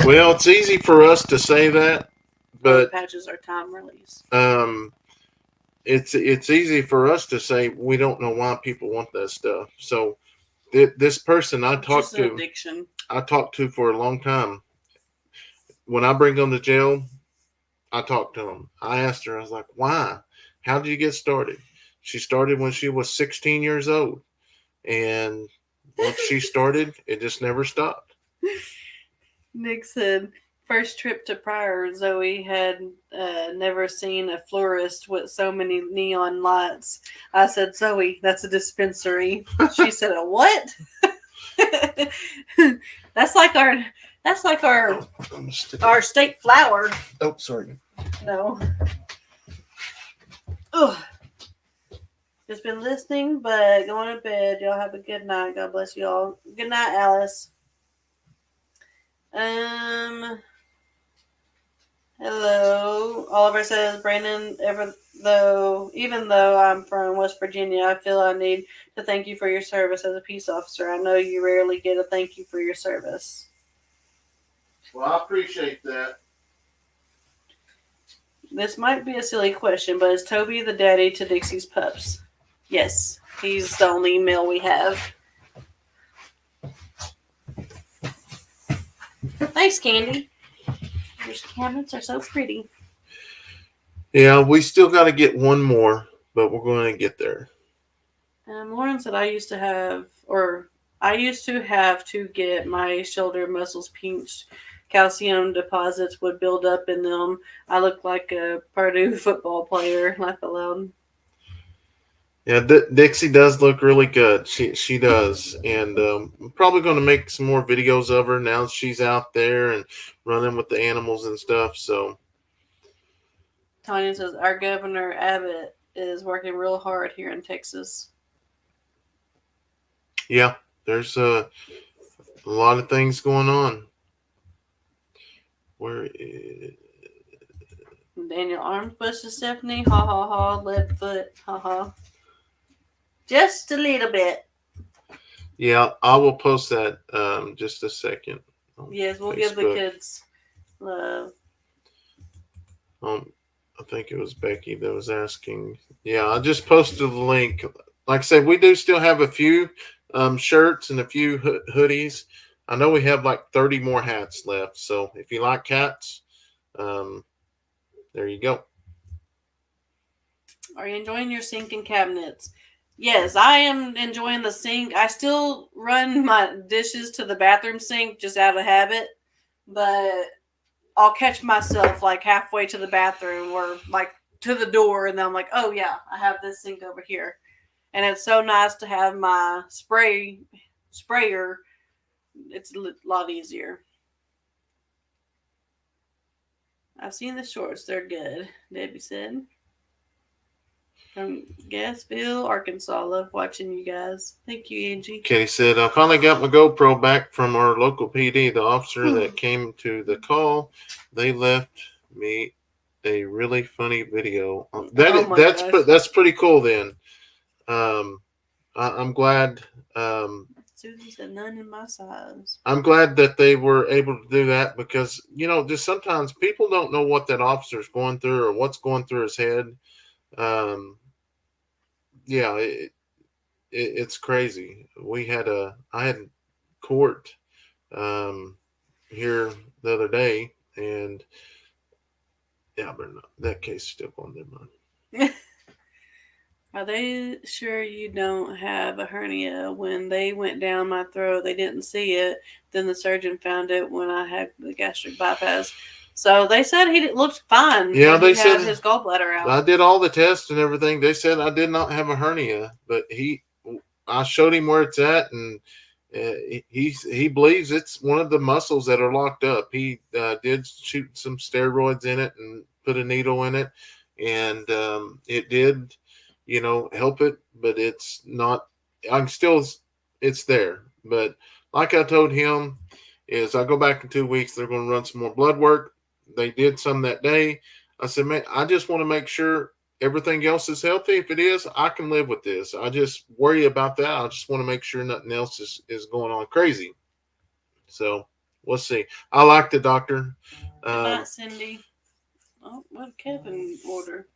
Well, it's easy for us to say that, but patches are time release. It's easy for us to say we don't know why people want that stuff. So this person I talked to, addiction. I talked to for a long time. When I bring them to jail, I talked to them. I asked her, I was like, why? How did you get started? She started when she was 16 years old. And once she started, it just never stopped. Nick said, first trip to Pryor, Zoe had never seen a florist with so many neon lights. I said, Zoe, that's a dispensary. She said, a what? that's like our that's like our state flower. Oh, sorry. No. Ugh. Just been listening, but going to bed. Y'all have a good night. God bless you all. Good night, Alice. Hello. Oliver says, Brandon, even though I'm from West Virginia, I feel I need to thank you for your service as a peace officer. I know you rarely get a thank you for your service. Well, I appreciate that. This might be a silly question, but is Toby the daddy to Dixie's pups? Yes. He's the only male we have. Thanks, Candy. Your cabinets are so pretty. Yeah, we still got to get one more, but we're going to get there. Lauren said I used to have to get my shoulder muscles pinched. Calcium deposits would build up in them. I looked like a Purdue football player. Laugh aloud. Yeah, Dixie does look really good. She does, and I'm probably going to make some more videos of her now that she's out there and running with the animals and stuff. So, Tanya says our governor Abbott is working real hard here in Texas. Yeah, there's a lot of things going on. Where is... Daniel Armsbush to Stephanie. Ha ha ha. Lead foot. Ha ha. Just a little bit. Yeah, I will post that just a second. Yes, we'll give the kids love. I think it was Becky that was asking. Yeah, I just posted the link. Like I said, we do still have a few shirts and a few hoodies. I know we have like 30 more hats left. So if you like hats, there you go. Are you enjoying your sink and cabinets? Yes, I am enjoying the sink. I still run my dishes to the bathroom sink just out of habit, but I'll catch myself like halfway to the bathroom or like to the door, and then I'm like, oh yeah, I have this sink over here. And it's so nice to have my sprayer. It's a lot easier. I've seen the shorts. They're good, Debbie said. From Gassville, Arkansas. Love watching you guys. Thank you, Angie. Katie said, I finally got my GoPro back from our local PD. The officer that came to the call, they left me a really funny video. That's pretty cool then. I'm glad. Susan said none in my size. I'm glad that they were able to do that because, just sometimes people don't know what that officer's going through or what's going through his head. Yeah, it's crazy. I had court here the other day, and yeah, but that case is still going there, man. Are they sure you don't have a hernia? When they went down my throat, they didn't see it. Then the surgeon found it when I had the gastric bypass. So they said he looked fine. Yeah, they said said his gallbladder out. I did all the tests and everything. They said I did not have a hernia, but I showed him where it's at, and he believes it's one of the muscles that are locked up. He did shoot some steroids in it and put a needle in it, and it did, help it, but it's not. It's there. But like I told him, is I go back in 2 weeks. They're going to run some more blood work. They did some that day. I said, man, I just want to make sure everything else is healthy. If it is, I can live with this. I just worry about that. I just want to make sure nothing else is going on crazy. So we'll see. I like the doctor. Good night, Cindy. Oh, what did Kevin order?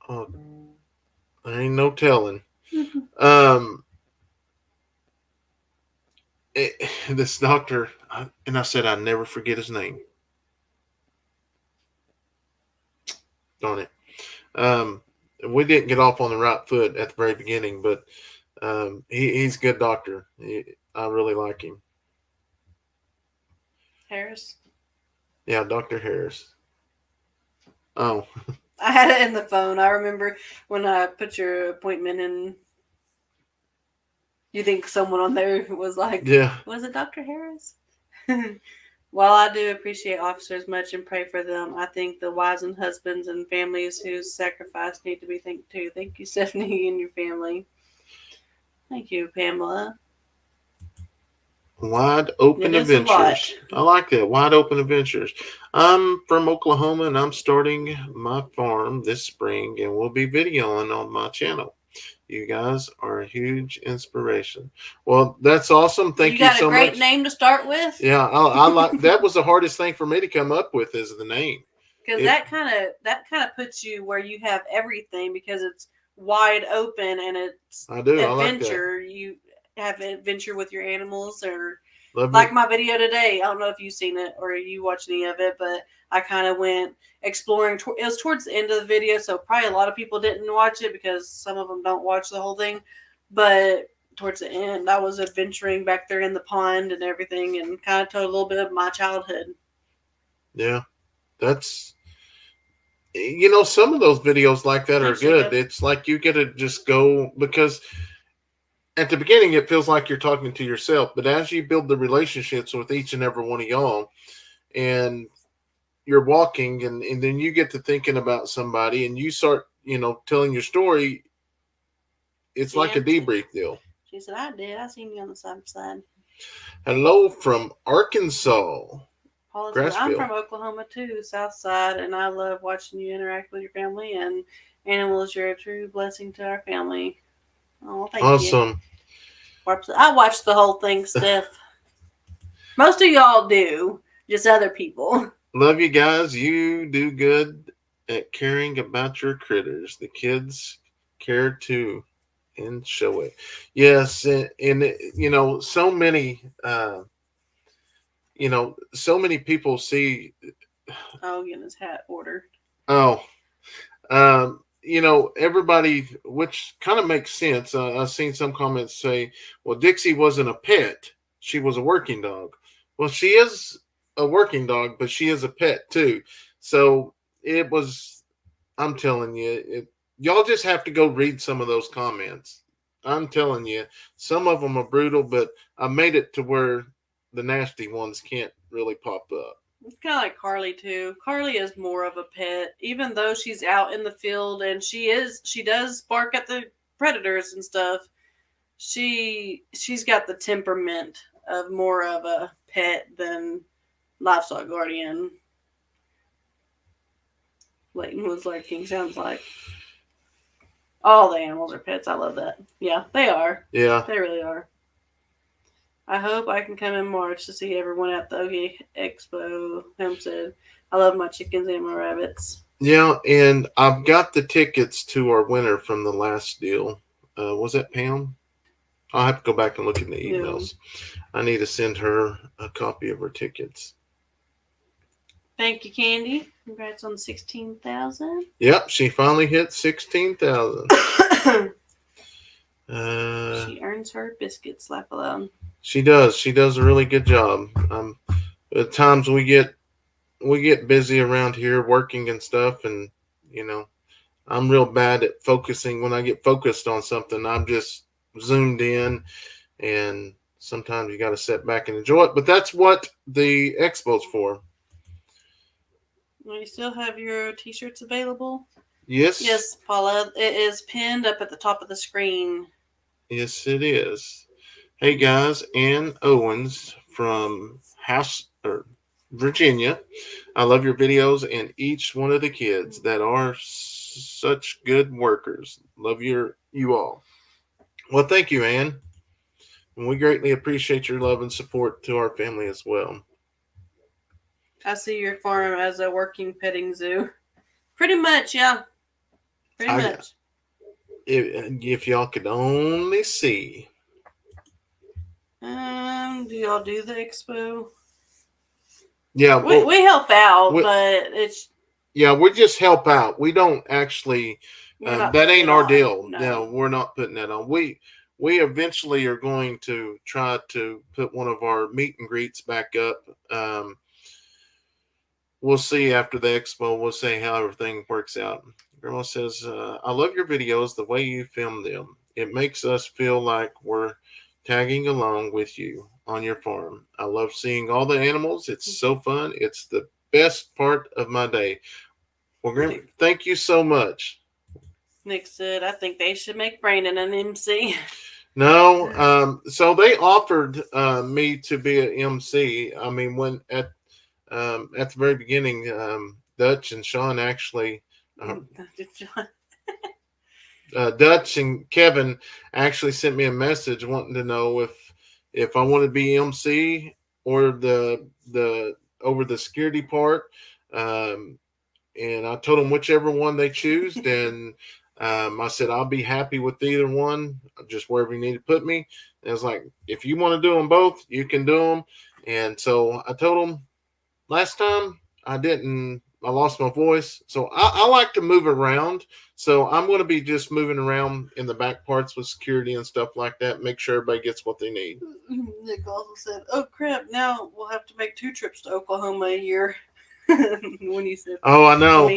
There ain't no telling. This doctor, and I said I'd never forget his name. Darn it. We didn't get off on the right foot at the very beginning, but He's a good doctor. I really like him. Harris. Yeah, Dr. Harris. Oh, I had it in the phone. I remember when I put your appointment in. You think someone on there was like, yeah. was it Dr. Harris? While I do appreciate officers much and pray for them, I think the wives and husbands and families whose sacrifice need to be thanked too. Thank you, Stephanie, and your family. Thank you, Pamela. Wide open It is a lot. adventures. I like that. Wide open adventures. I'm from Oklahoma and I'm starting my farm this spring and we'll be videoing on my channel. You guys are a huge inspiration. Well, that's awesome. Thank you got so a great much. name to start with. Yeah, I like that. Was the hardest thing for me to come up with is the name. Because that kind of puts you where you have everything because it's wide open and it's I do. adventure. I like that. You have adventure with your animals or Love like it. my video today. I don't know if you've seen it or you watched any of it, but I kind of went exploring. It was towards the end of the video, so probably a lot of people didn't watch it because some of them don't watch the whole thing. But towards the end, I was adventuring back there in the pond and everything, and kind of told a little bit of my childhood. Yeah, that's some of those videos like that are good. It's like you get to just go because at the beginning it feels like you're talking to yourself, but as you build the relationships with each and every one of y'all and you're walking and then you get to thinking about somebody and you start, telling your story, it's like a debrief deal. She said, I did. I seen you on the side. Hello from Arkansas. I'm from Oklahoma too, South Side, and I love watching you interact with your family and animals. You're a true blessing to our family. Oh, thank you. Awesome. I watched the whole thing, Steph. Most of y'all do, just other people. Love you guys. You do good at caring about your critters. The kids care too and show it. Yes, and so many so many people see. Oh, getting his hat ordered. Oh, everybody, which kind of makes sense. I've seen some comments say, well, Dixie wasn't a pet. She was a working dog. Well, she is a working dog, but she is a pet too. So it was, I'm telling you, y'all just have to go read some of those comments. I'm telling you, some of them are brutal, but I made it to where the nasty ones can't really pop up. It's kind of like Carly too. Carly is more of a pet, even though she's out in the field and she does bark at the predators and stuff. She's got the temperament of more of a pet than livestock guardian. Leighton was like King sounds like. All the animals are pets. I love that. Yeah, they are. Yeah, they really are. I hope I can come in March to see everyone at the Ogie Expo Homestead. I love my chickens and my rabbits. Yeah, and I've got the tickets to our winner from the last deal. Was that Pam? I'll have to go back and look in the emails. Yeah. I need to send her a copy of her tickets. Thank you, Candy. Congrats on 16,000. Yep, she finally hit 16,000. She earns her biscuit slap alone. She does. She does a really good job. At times we get busy around here working and stuff, and I'm real bad at focusing. When I get focused on something, I'm just zoomed in, and sometimes you got to sit back and enjoy it. But that's what the expo's for. You still have your t-shirts available? Yes. Yes, Paula. It is pinned up at the top of the screen. Yes, it is. Hey guys, Ann Owens from Virginia. I love your videos and each one of the kids that are such good workers. Love you all. Well, thank you, Ann. And we greatly appreciate your love and support to our family as well. I see your farm as a working petting zoo. Pretty much, yeah. Pretty much. If y'all could only see. Do y'all do the expo? Yeah, we help out, but it's. Yeah, we just help out. We don't actually. That ain't our deal. No, we're not putting that on. we eventually are going to try to put one of our meet and greets back up. We'll see after the expo. We'll see how everything works out. Grandma says, I love your videos, the way you film them. It makes us feel like we're tagging along with you on your farm. I love seeing all the animals. It's so fun. It's the best part of my day. Well, Grandma, thank you so much. Nick said, I think they should make Brandon an MC. No, so they offered me to be an MC. I mean, when at the very beginning, Dutch and Sean actually, Dutch and Kevin actually sent me a message wanting to know if I want to be MC or the over the security part. And I told them whichever one they choose. Then I said I'll be happy with either one, just wherever you need to put me. And it's like, if you want to do them both, you can do them. And so I told them last time I didn't. I lost my voice, so I like to move around. So I'm going to be just moving around in the back parts with security and stuff like that. Make sure everybody gets what they need. Nick also said, "Oh crap! Now we'll have to make 2 trips to Oklahoma a year." When you said, "Oh, I know,"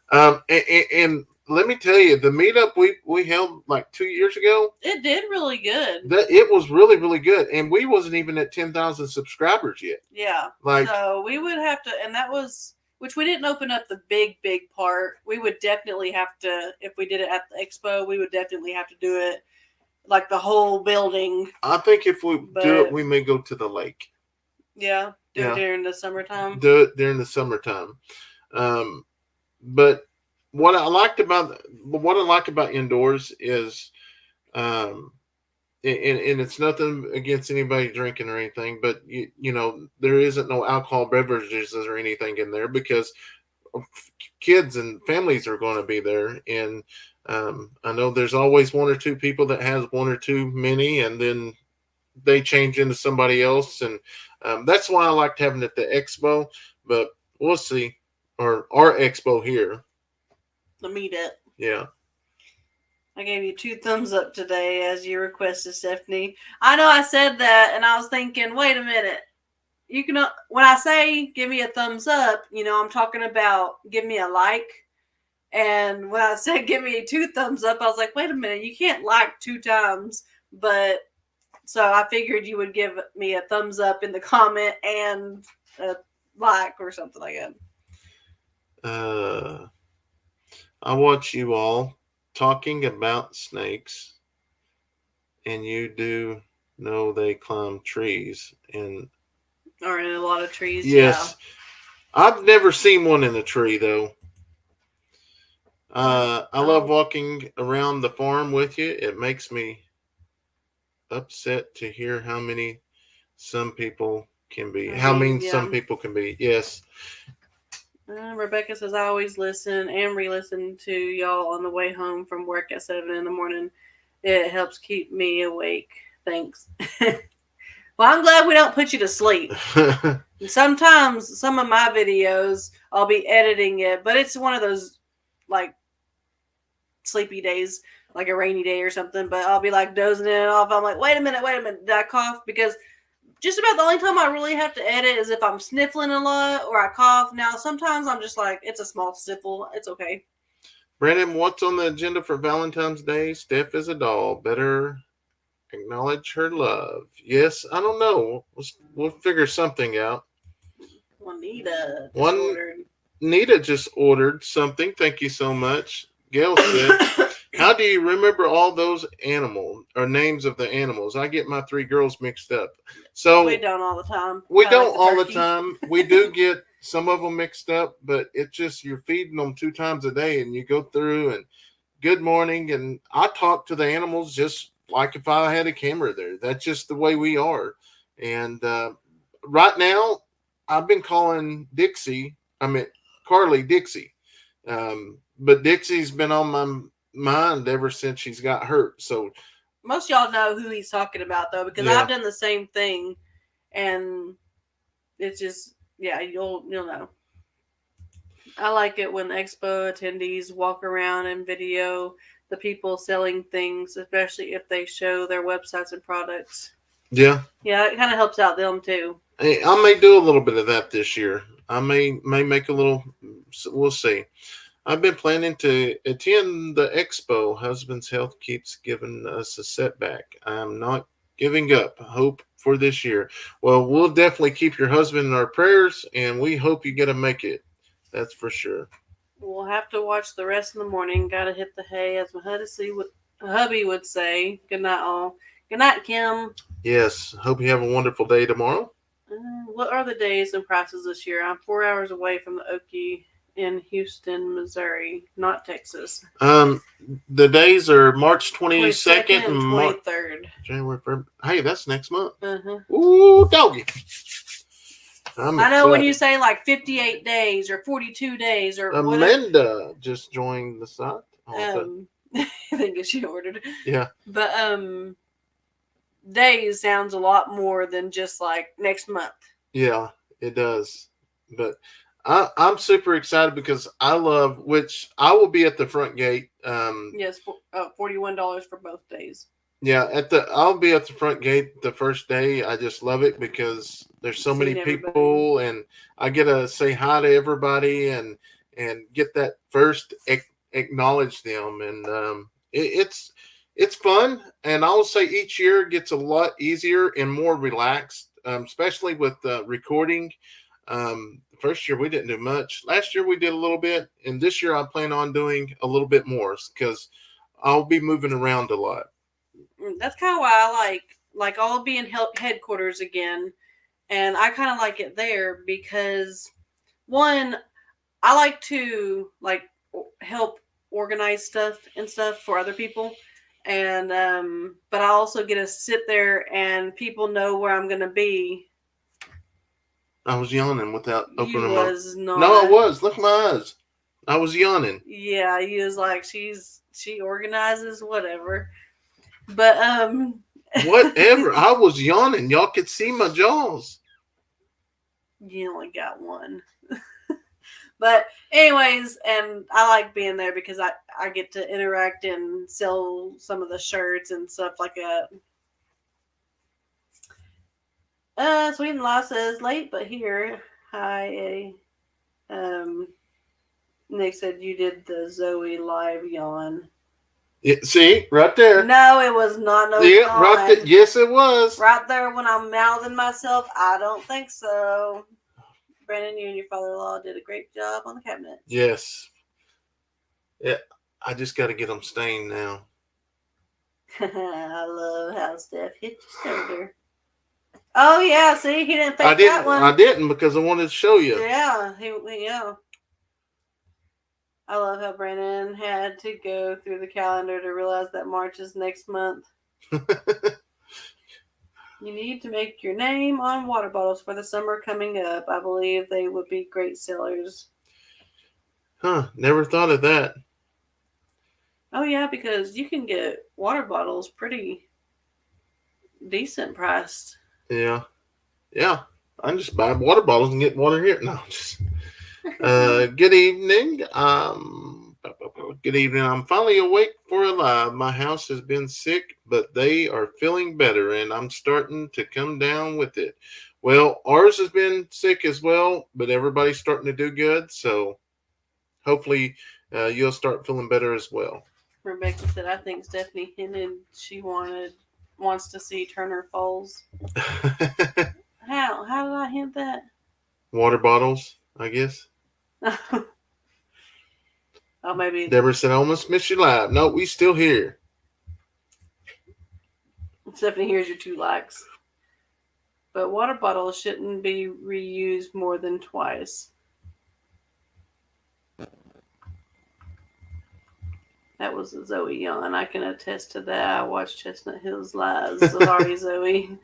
and let me tell you, the meetup we held like 2 years ago, it did really good. It was really, really good, and we wasn't even at 10,000 subscribers yet. Yeah, so we would have to, and that was, which we didn't open up the big part. We would definitely have to, if we did it at the expo, we would definitely have to do it like the whole building. I think if we do it, we may go to the lake. Yeah, do it during the summertime. Do it during the summertime. But what I like about indoors is, and it's nothing against anybody drinking or anything, but you know, there isn't no alcohol beverages or anything in there because kids and families are going to be there. And I know there's always 1 or 2 people that has 1 or 2 many, and then they change into somebody else. And that's why I liked having it at the expo, but we'll see. Or our expo here. The meetup. Yeah. I gave you 2 thumbs up today as you requested, Stephanie. I know I said that, and I was thinking, wait a minute. You can, when I say give me a thumbs up, you know, I'm talking about give me a like. And when I said give me 2 thumbs up, I was like, wait a minute, you can't like 2 times. But so I figured you would give me a thumbs up in the comment and a like or something like that. I watch you all talking about snakes, and you do know they climb trees and or in a lot of trees. Yes, yeah. I've never seen one in a tree though. I love walking around the farm with you. It makes me upset to hear how many some people can be. Some people can be. Yes. Rebecca says, I always listen and re-listen to y'all on the way home from work at 7 in the morning. It helps keep me awake. Thanks. Well, I'm glad we don't put you to sleep. Sometimes some of my videos, I'll be editing it, but it's one of those like sleepy days, like a rainy day or something, but I'll be like dozing it off. I'm like, wait a minute, did I cough? Because just about the only time I really have to edit is if I'm sniffling a lot or I cough. Now, sometimes I'm just like, it's a small sniffle. It's okay. Brandon, what's on the agenda for Valentine's Day? Steph is a doll. Better acknowledge her love. Yes, I don't know. We'll figure something out. Nita just ordered something. Thank you so much. Gail said, how do you remember all those animals or names of the animals? I get my 3 girls mixed up. So we don't all the time. We don't all the time. We do get some of them mixed up, but it's just you're feeding them 2 times a day, and you go through and good morning, and I talk to the animals just like if I had a camera there. That's just the way we are. And right now, I've been calling Carly Dixie, but Dixie's been on my mind ever since she's got hurt. So most y'all know who he's talking about though, because I've done the same thing, and it's just you'll know. I like it when expo attendees walk around and video the people selling things, especially if they show their websites and products. Yeah. Yeah, it kind of helps out them too. Hey, I may do a little bit of that this year. I may make a little. We'll see. I've been planning to attend the expo. Husband's health keeps giving us a setback. I'm not giving up hope for this year. Well, we'll definitely keep your husband in our prayers, and we hope you get to make it. That's for sure. We'll have to watch the rest of the morning. Gotta hit the hay, as my hubby would say. Good night, all. Good night, Kim. Yes. Hope you have a wonderful day tomorrow. What are the days and prices this year? I'm 4 hours away from the Okie in Houston, Missouri, not Texas. The days are March 22nd and 23rd. January 1st. Hey, that's next month. Uh-huh. Ooh, doggy. I know when you say like 58 days or 42 days or Amanda just joined the site. I think she ordered. Yeah. But days sounds a lot more than just like next month. Yeah, it does. But I'm super excited because I love, which I will be at the front gate. Yes, $41 for both days. Yeah, I'll be at the front gate the first day. I just love it because there's so many people, and I get to say hi to everybody and get that first acknowledge them, and it's fun. And I'll say each year gets a lot easier and more relaxed, especially with recording. First year we didn't do much. Last year we did a little bit, and this year I plan on doing a little bit more because I'll be moving around a lot. That's kind of why I like I'll be in headquarters again, and I kind of like it there because one, I like to like help organize stuff for other people, and but I also get to sit there and people know where I'm gonna be. I was yawning without opening my mouth. Not. No, I was. Look at my eyes. I was yawning. Yeah, he was like, she organizes whatever. But whatever. I was yawning. Y'all could see my jaws. You only got one. But anyways, and I like being there because I get to interact and sell some of the shirts and stuff like that. Sweet and Law says late but here. Hi, Nick said you did the Zoe live yawn. Yeah, see, right there. No, it was not no yeah, yawn. Right there. Yes, it was. Right there when I'm mouthing myself, I don't think so. Brandon, you and your father-in-law did a great job on the cabinet. Yes. Yeah, I just got to get them stained now. I love how Steph hit your shoulder. Oh, yeah, see, he didn't fake that one. I didn't because I wanted to show you. Yeah, yeah. I love how Brandon had to go through the calendar to realize that March is next month. You need to make your name on water bottles for the summer coming up. I believe they would be great sellers. Huh, never thought of that. Oh, yeah, because you can get water bottles pretty decent priced. Yeah. Yeah. I just buy water bottles and get water here. No, just... good evening. Good evening. I'm finally awake for a live. My house has been sick, but they are feeling better, and I'm starting to come down with it. Well, ours has been sick as well, but everybody's starting to do good. So hopefully you'll start feeling better as well. Rebecca said, I think Stephanie hinted she wants to see Turner Falls. How did I hint that? Water bottles, I guess. Oh, maybe. Deborah said, I almost missed you live. No, we still here. Stephanie, here's your 2 likes. But water bottles shouldn't be reused more than twice. That was a Zoe yawn. I can attest to that. I watched Chestnut Hills live. Sorry, Zoe.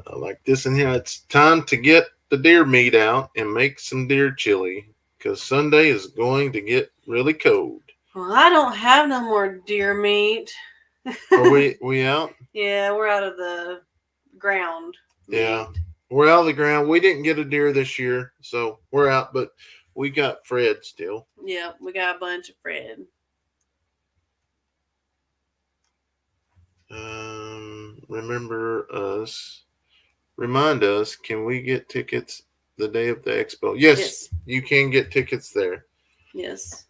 I like this in here. It's time to get the deer meat out and make some deer chili because Sunday is going to get really cold. Well, I don't have no more deer meat. Are we out? Yeah, we're out of the ground. Yeah, we're out of the ground. We didn't get a deer this year, so we're out. But we got Fred still. Yeah, we got a bunch of Fred. Remember us. Remind us, can we get tickets the day of the expo? Yes, Yes. you can get tickets there. Yes.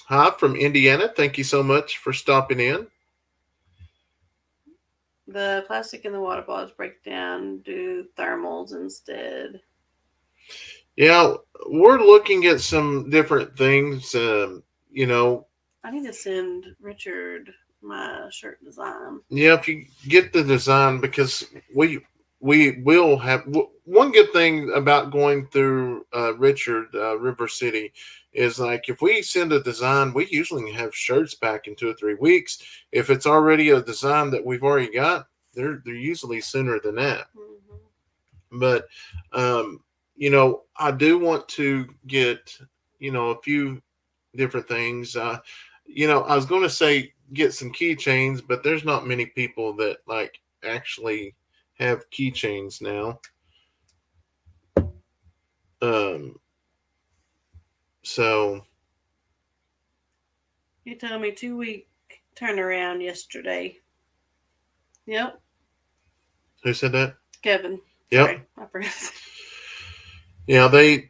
Hi from Indiana. Thank you so much for stopping in. The plastic in the water bottles break down. Do thermals instead. Yeah, we're looking at some different things. You know, I need to send Richard my shirt design. yeah, if you get the design, because we will have one good thing about going through Richard River City is like if we send a design, we usually have shirts back in 2 or 3 weeks. If it's already a design that we've already got, they're usually sooner than that. Mm-hmm. But um, I do want to get a few different things. I was going to say get some keychains, but there's not many people that like actually have keychains now. Um, so You told me 2 week turnaround yesterday. Yep. who said that? Kevin. Yep. Sorry, I forgot. Yeah,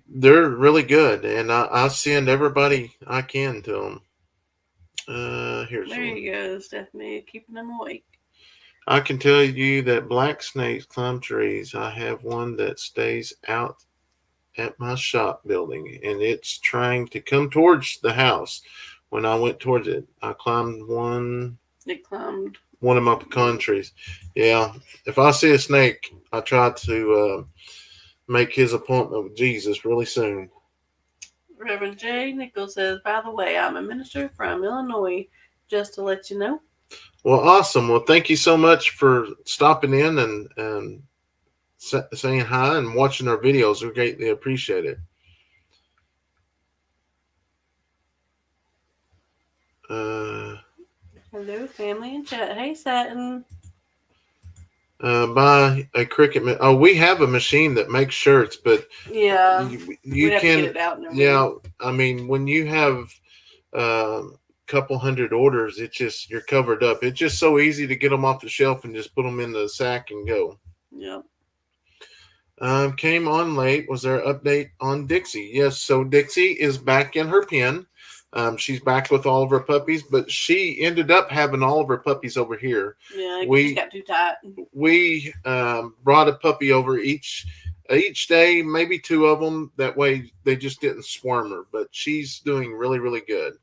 they're really good, and I send everybody I can to them. Here's There one. you go, Stephanie, keeping them awake. I can tell you that black snakes climb trees. I have one that stays out at my shop building, and it's trying to come towards the house. When I went towards it, I climbed It climbed. one of my pecan trees. Yeah, if I see a snake, I try to make his appointment with Jesus really soon. Reverend J. Nichols says, by the way, I'm a minister from Illinois, just to let you know. Well, awesome. Well, thank you so much for stopping in and saying hi and watching our videos. We greatly appreciate it. Uh, Hello, family and chat. Hey, Satin. buy a Cricut. Oh, we have a machine that makes shirts, but Yeah, you we'd have to get can. it out and everything. Yeah, I mean, when you have a couple hundred orders, you're covered up. It's just so easy to get them off the shelf and just put them in the sack and go. Yep. Came on late. Was there an update on Dixie? Yes. So Dixie is back in her pen. She's back with all of her puppies, but she ended up having all of her puppies over here. Yeah, it just We got too tight. we brought a puppy over each day, maybe two of them. That way they just didn't swarm her. But she's doing really really good.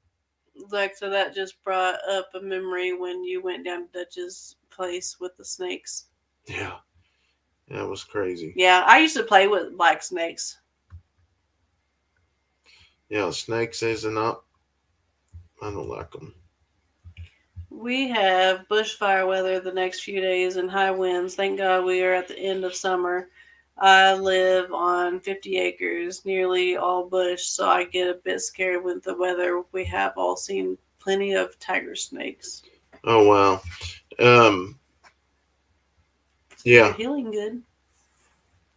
Like, so that just brought up a memory when you went down to Dutch's place with the snakes. Yeah, that was crazy. Yeah, I used to play with black snakes. Yeah, snakes isn't up. I don't like them. We have bushfire weather the next few days and high winds. Thank God we are at the end of summer. I live on 50 acres, nearly all bush, so I get a bit scared with the weather. We have all seen plenty of tiger snakes. Oh wow. Um, yeah, You're healing good.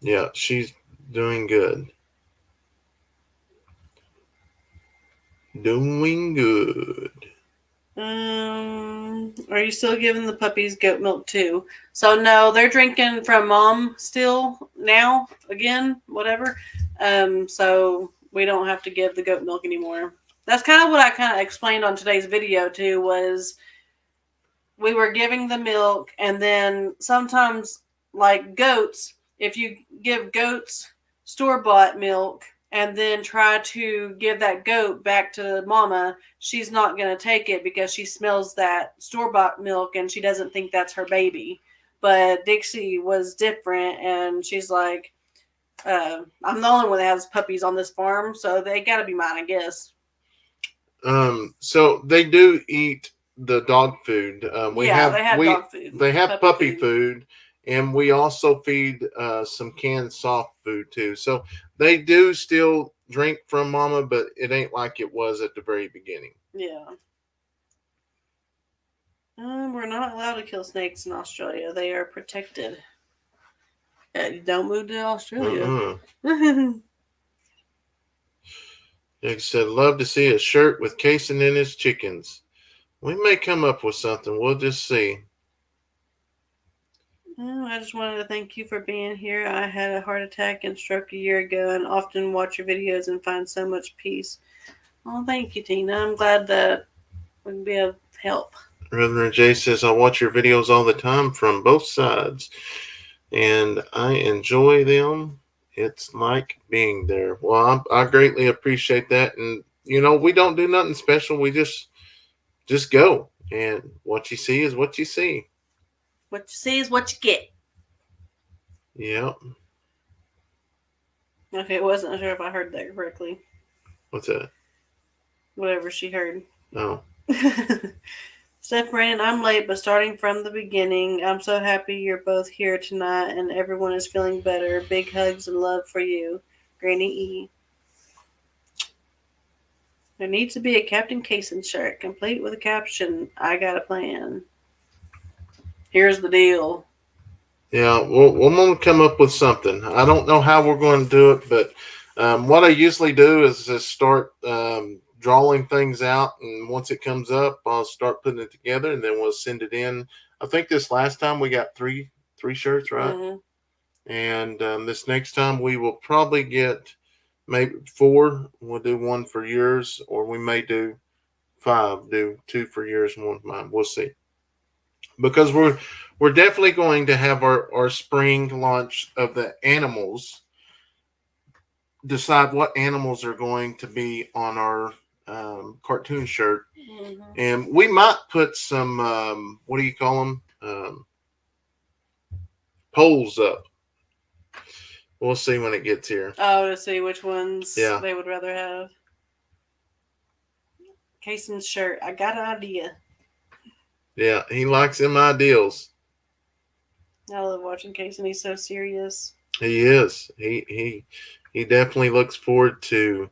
yeah, she's doing good. Doing good. Are you still giving the puppies goat milk too? So no, they're drinking from mom still now again, whatever. So we don't have to give the goat milk anymore. That's kind of what I kind of explained on today's video too. Was we were giving the milk, and then sometimes like goats, if you give goats store-bought milk and then try to give that goat back to mama, she's not going to take it because she smells that store-bought milk and she doesn't think that's her baby. But Dixie was different, and she's like, I'm the only one that has puppies on this farm, so they got to be mine, I guess. So they do eat the dog food. They have dog food. They have puppy food, and we also feed some canned soft food too. So they do still drink from mama, but it ain't like it was at the very beginning. Yeah. We're not allowed to kill snakes in Australia. They are protected. Don't move to Australia. He said, love to see a shirt with Kayson and his chickens. We may come up with something. We'll just see. Oh, I just wanted to thank you for being here. I had a heart attack and stroke a year ago and often watch your videos and find so much peace. Oh, thank you, Tina. I'm glad that we can be of help. Reverend J says, I watch your videos all the time from both sides, and I enjoy them. It's like being there. Well, I greatly appreciate that. And, we don't do nothing special. We just go. And what you see is what you see. What you see is what you get. Yep. Okay, I wasn't sure if I heard that correctly. What's that? Whatever she heard. Oh. Steph Brandon, I'm late, but starting from the beginning, I'm so happy you're both here tonight and everyone is feeling better. Big hugs and love for you, Granny E. There needs to be a Captain Kayson shirt, complete with a caption, I got a plan. Here's the deal. Yeah, we're going to come up with something. I don't know how we're going to do it, but what I usually do is just start drawing things out, and once it comes up, I'll start putting it together, and then we'll send it in. I think this last time we got three shirts, right? Mm-hmm. And this next time we will probably get maybe 4. We'll do one for yours, or we may do 5. Do 2 for yours and 1 for mine. We'll see. Because we're definitely going to have our spring launch of the animals. Decide what animals are going to be on our cartoon shirt, and we might put some what do you call them? Polls up. We'll see when it gets here. Oh, to see which ones Yeah. they would rather have. Kayson's shirt. I got an idea. Yeah, he likes them ideals. I love watching Kayson. He's so serious. He is. He definitely looks forward to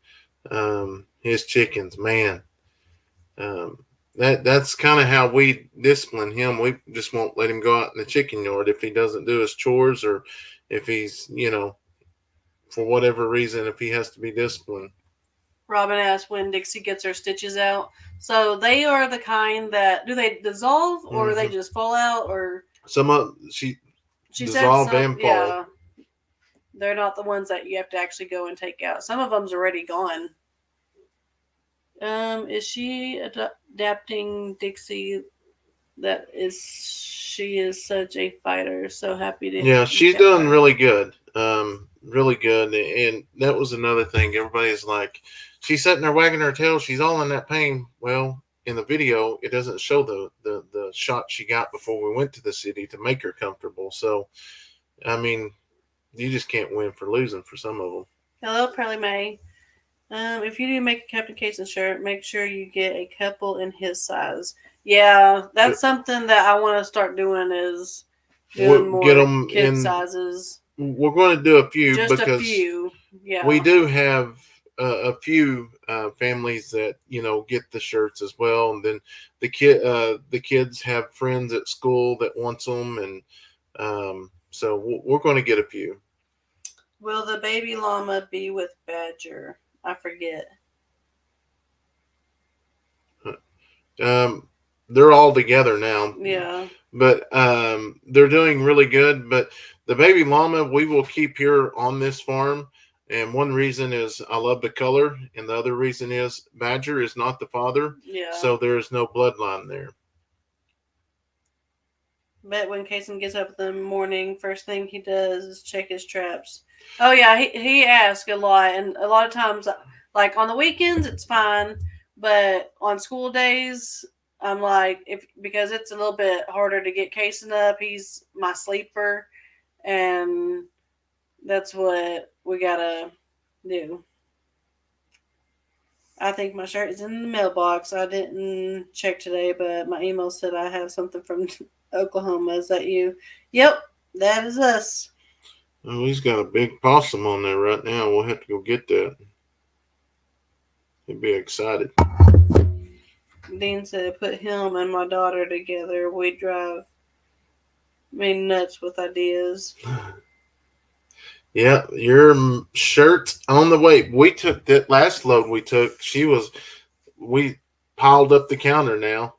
his chickens. Man, that's kind of how we discipline him. We just won't let him go out in the chicken yard if he doesn't do his chores, or if he's, for whatever reason, if he has to be disciplined. Robin asked when Dixie gets her stitches out. So they are the kind that, do they dissolve or do they just fall out, or she dissolve and fall. Yeah, they're not the ones that you have to actually go and take out. Some of them's already gone. Is she adapting Dixie? She is such a fighter. So happy to. Yeah, she's doing really good. Really good. And that was another thing. Everybody's like, she's sitting there wagging her tail. She's all in that pain. Well, in the video, it doesn't show the shot she got before we went to the city to make her comfortable. So, I mean, you just can't win for losing for some of them. Hello, Pearly May. If you do make a Captain Kayson shirt, make sure you get a couple in his size. Yeah, that's something that I want to start doing, is doing more kid sizes. We're going to do a few. Just because a few. Yeah. We do have a few families that get the shirts as well, and then the kids have friends at school that wants them, and so we're going to get a few. Will the baby llama be with Badger? I forget. They're all together now. Yeah. But they're doing really good. But the baby llama we will keep here on this farm. And one reason is I love the color. And the other reason is Badger is not the father. Yeah. So there is no bloodline there. Bet when Kayson gets up in the morning, first thing he does is check his traps. Oh, yeah. He asks a lot. And a lot of times, like on the weekends, it's fine. But on school days, I'm like, because it's a little bit harder to get Kayson up. He's my sleeper, and that's what we gotta do. I think my shirt is in the mailbox. I didn't check today, but my email said I have something from Oklahoma. Is that you? Yep, that is us. Oh, he's got a big possum on there right now. We'll have to go get that. He'd be excited. Dean said, put him and my daughter together. We drive me nuts with ideas. Yeah, your shirt on the way. We took that last load we took. We piled up the counter now.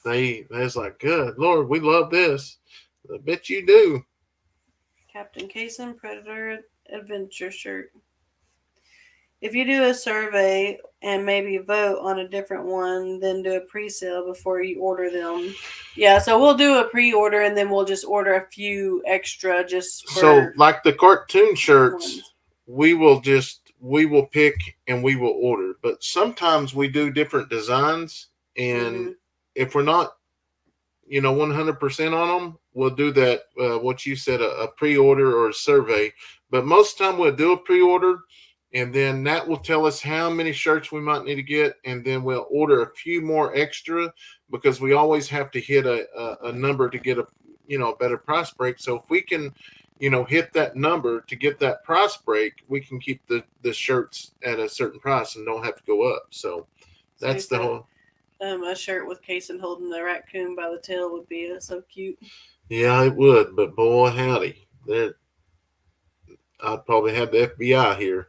They was like, good Lord, we love this. I bet you do. Captain Kayson Predator Adventure shirt. If you do a survey and maybe vote on a different one, then do a pre-sale before you order them. Yeah, so we'll do a pre-order and then we'll just order a few extra just So for like the cartoon shirts, ones. we will pick and we will order. But sometimes we do different designs, and Mm-hmm. if we're not 100% on them, we'll do that. What you said, a pre-order or a survey. But most of the time, we'll do a pre-order, and then that will tell us how many shirts we might need to get, and then we'll order a few more extra because we always have to hit a number to get a better price break. So if we can hit that number to get that price break, we can keep the shirts at a certain price and don't have to go up. So So he that's the said whole. a shirt with Kayson holding the raccoon by the tail would be so cute. Yeah, it would, but boy, howdy, that I'd probably have the FBI here.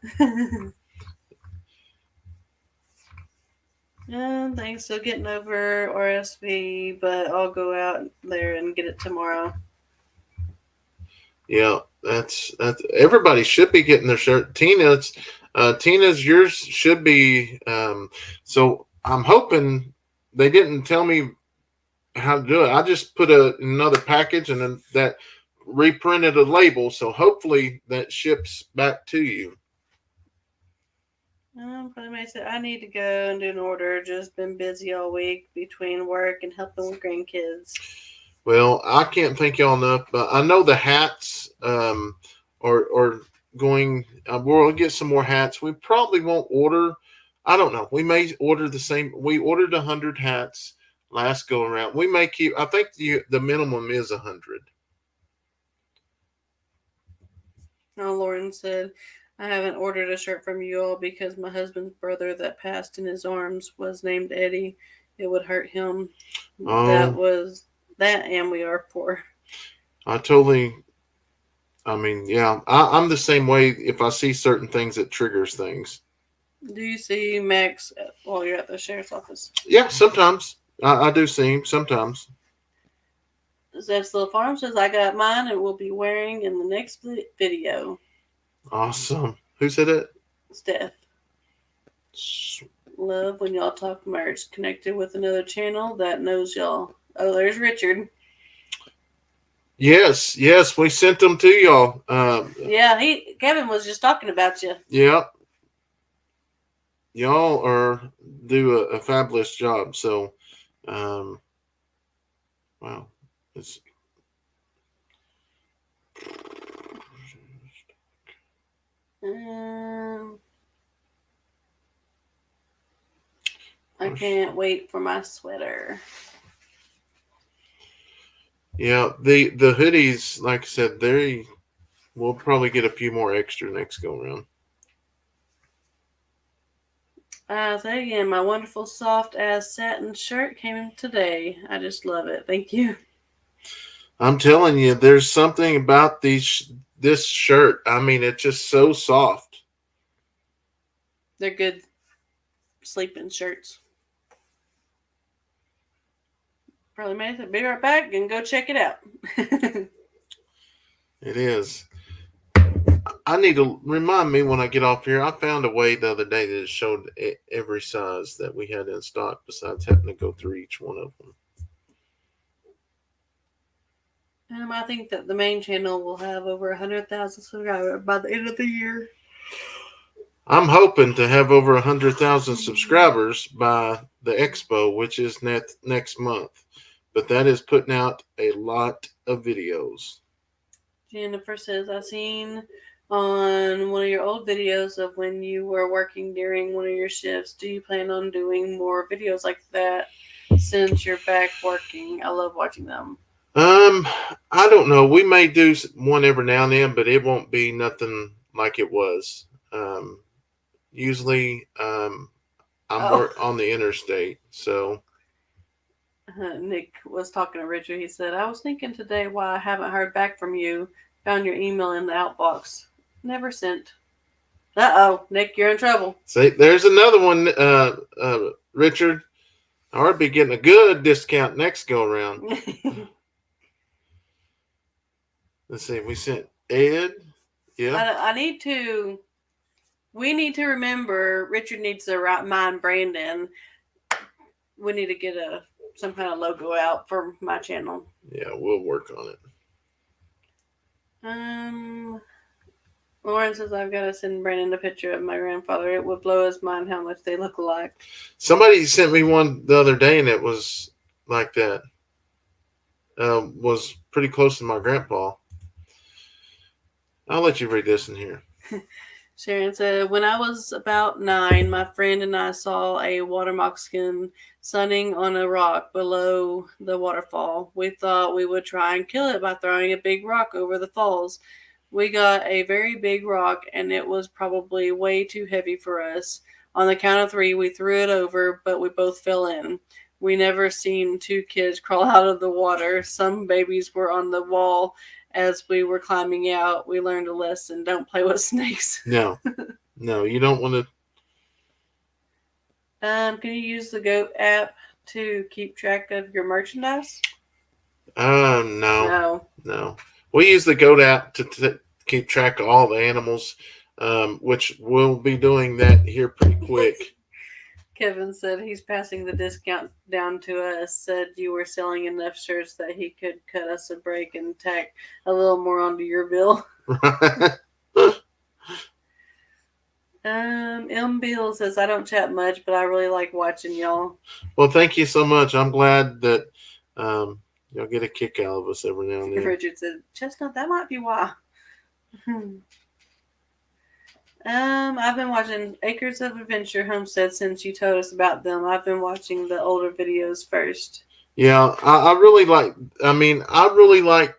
Thanks. Still getting over RSV, but I'll go out there and get it tomorrow. Yeah, that's everybody should be getting their shirt. Tina's yours should be. So I'm hoping they didn't tell me how to do it. I just put another package and then that reprinted a label. So hopefully that ships back to you. Probably might say I need to go and do an order. Just been busy all week between work and helping with grandkids. Well, I can't thank y'all enough, but I know the hats are going. We'll get some more hats. We probably won't order. I don't know. We may order the same. We ordered 100 hats last go around. We may keep. I think the minimum is 100. Oh, Lauren said, I haven't ordered a shirt from you all because my husband's brother that passed in his arms was named Eddie. It would hurt him. That Oh, was that, and we are poor. I totally. I mean, yeah, I'm the same way. If I see certain things, it triggers things. Do you see Max while you're at the sheriff's office? Yeah, sometimes I do see him. Sometimes. Zeb's Little Farm says, I got mine and will be wearing in the next video. Awesome. Who said it? Steph. Love when y'all talk merch. Connected with another channel that knows y'all. Oh, there's Richard. Yes, yes, we sent them to y'all. Yeah, Kevin was just talking about you. Yeah, y'all are do a fabulous job. So, um, wow, it's Um, I can't wait for my sweater. yeah. The hoodies, like I said, they we'll probably get a few more extra next go around. I'll say again, my wonderful soft ass satin shirt came in today. I just love it. Thank you. I'm telling you, there's something about this shirt. I mean, it's just so soft. They're good sleeping shirts. Probably made it. Be right back and go check it out. It is. I need to remind me when I get off here. I found a way the other day that it showed every size that we had in stock, besides having to go through each one of them. I think that the main channel will have over 100,000 subscribers by the end of the year. I'm hoping to have over 100,000 subscribers by the expo, which is next month. But that is putting out a lot of videos. Jennifer says, I seen on one of your old videos of when you were working during one of your shifts. Do you plan on doing more videos like that since you're back working? I love watching them. I don't know. We may do one every now and then, but it won't be nothing like it was. Usually, I'm Oh, work on the interstate, so Nick was talking to Richard. He said, I was thinking today why I haven't heard back from you. Found your email in the outbox. Never sent. Uh-oh, Nick, you're in trouble. See, there's another one, Richard. I ought to be getting a good discount next go around. Let's see. We sent Ed. Yeah. I need to. We need to remember. Richard needs to remind Brandon. We need to get some kind of logo out for my channel. Yeah, we'll work on it. Lauren says I've got to send Brandon a picture of my grandfather. It would blow his mind how much they look alike. Somebody sent me one the other day, and it was like that. Was pretty close to my grandpa. I'll let you read this in here. Sharon said, when I was about 9, my friend and I saw a water moccasin sunning on a rock below the waterfall. We thought we would try and kill it by throwing a big rock over the falls. We got a very big rock, and it was probably way too heavy for us. On the count of 3, we threw it over, but we both fell in. We never seen 2 kids crawl out of the water. Some babies were on the wall. As we were climbing out, we learned a lesson. Don't play with snakes. No, you don't want to. Can you use the Goat app to keep track of your merchandise? No. We use the Goat app to keep track of all the animals, which we'll be doing that here pretty quick. Kevin said he's passing the discount down to us. Said you were selling enough shirts that he could cut us a break and tack a little more onto your bill. M. Bill says I don't chat much, but I really like watching y'all. Well, thank you so much. I'm glad that y'all get a kick out of us every now and then. Richard said, Chestnut, that might be why. I've been watching Acres of Adventure Homestead since you told us about them. I've been watching the older videos first. Yeah, I really like. I really like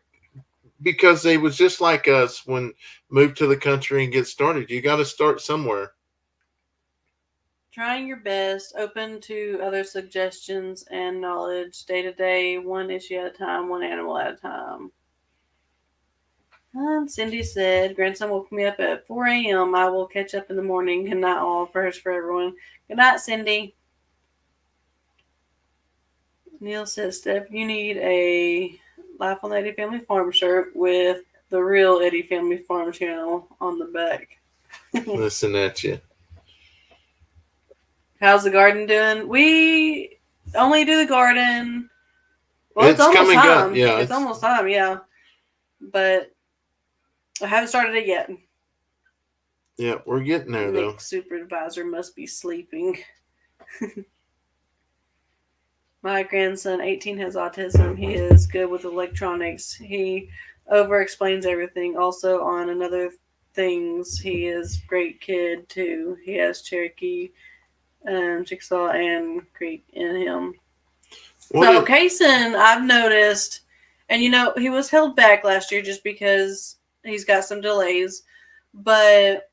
because they was just like us when moved to the country and get started. You got to start somewhere. Trying your best, open to other suggestions and knowledge, day to day, one issue at a time, one animal at a time. And Cindy said, grandson woke me up at 4 a.m. I will catch up in the morning. Good night, all. Prayers for everyone. Good night, Cindy. Neil says, Steph, you need a Life on the Eddy Family Farm shirt with the real Eddy Family Farm channel on the back. Listen at you. How's the garden doing? We only do the garden. Well, it's almost coming time. up. Yeah, it's almost time. Yeah, but I haven't started it yet. Yeah, we're getting there though. Nick's supervisor must be sleeping. My grandson, 18, has autism. He is good with electronics. He over-explains everything. Also, on another things, he is a great kid too. He has Cherokee, Chickasaw, and Creek in him. So Kayson, I've noticed, and he was held back last year just because he's got some delays, but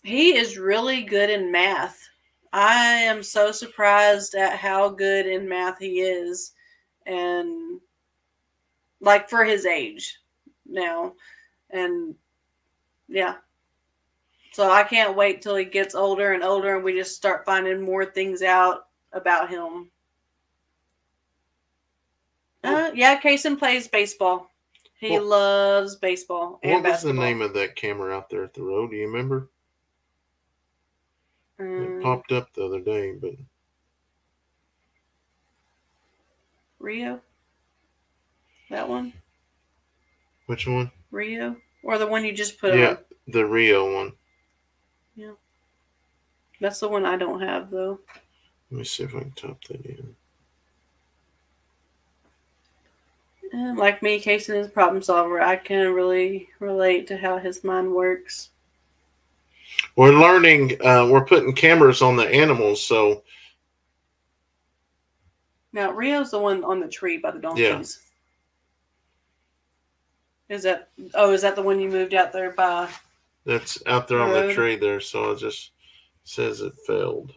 he is really good in math. I am so surprised at how good in math he is, and like for his age now, and yeah. So I can't wait till he gets older and older and we just start finding more things out about him. Yeah, Kayson plays baseball. He loves baseball and basketball. What was the name of that camera out there at the road? Do you remember? It popped up the other day, but Rio? That one? Which one? Rio? Or the one you just put on? Yeah, the Rio one. Yeah. That's the one I don't have, though. Let me see if I can type that in. Like me, Kayson is a problem solver. I can really relate to how his mind works. We're learning. We're putting cameras on the animals, so. Now, Rio's the one on the tree by the donkeys. Yeah. Is that the one you moved out there by? That's out there on the tree there, so it just says it failed.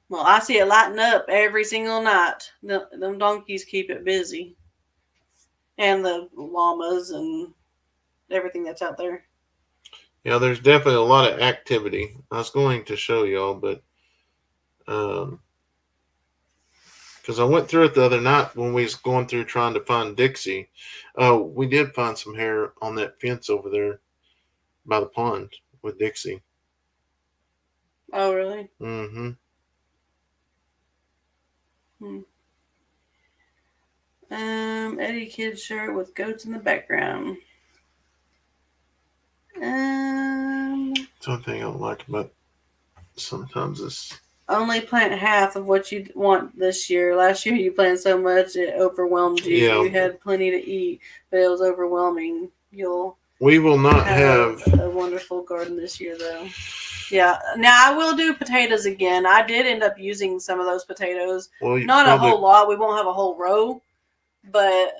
Well, I see it lighting up every single night. Them donkeys keep it busy. And the llamas and everything that's out there. Yeah, there's definitely a lot of activity. I was going to show y'all, but because I went through it the other night when we was going through trying to find Dixie. We did find some hair on that fence over there by the pond with Dixie. Oh, really? Mm-hmm. Hmm. Eddie kid shirt with goats in the background. It's one thing I don't like about sometimes it's Only plant half of what you want this year. Last year you planted so much it overwhelmed you. yeah. You had plenty to eat, but it was overwhelming. You'll We will not have have. a wonderful garden this year, though. Yeah. Now I will do potatoes again. I did end up using some of those potatoes. Well, you Not a probably. whole lot. We won't have a whole row, but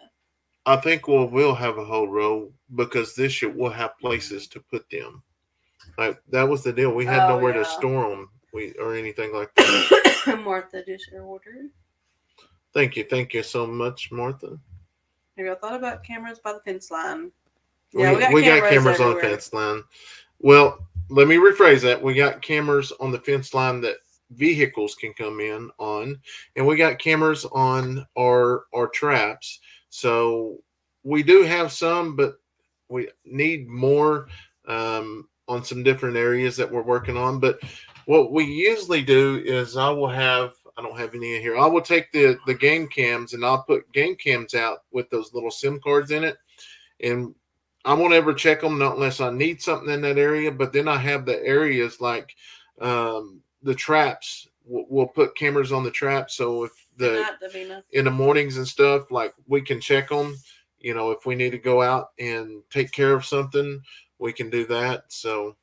I think we'll have a whole row because this year we'll have places to put them. Like that was the deal. We had oh nowhere to yeah. store them. Or anything like that. Martha just ordered. Thank you so much, Martha. Have y'all thought about cameras by the fence line? Yeah, we got We got cameras cameras on the everywhere. fence line. Well, let me rephrase that. We got cameras on the fence line that vehicles can come in on, and we got cameras on our traps. So we do have some, but we need more on some different areas that we're working on. But what we usually do is I don't have any in here. I will take the game cams and I'll put game cams out with those little SIM cards in it, and I won't ever check them not unless I need something in that area. But then I have the areas like the traps. We'll put cameras on the traps, so if in the mornings and stuff, like we can check them. You know, if we need to go out and take care of something, we can do that. So,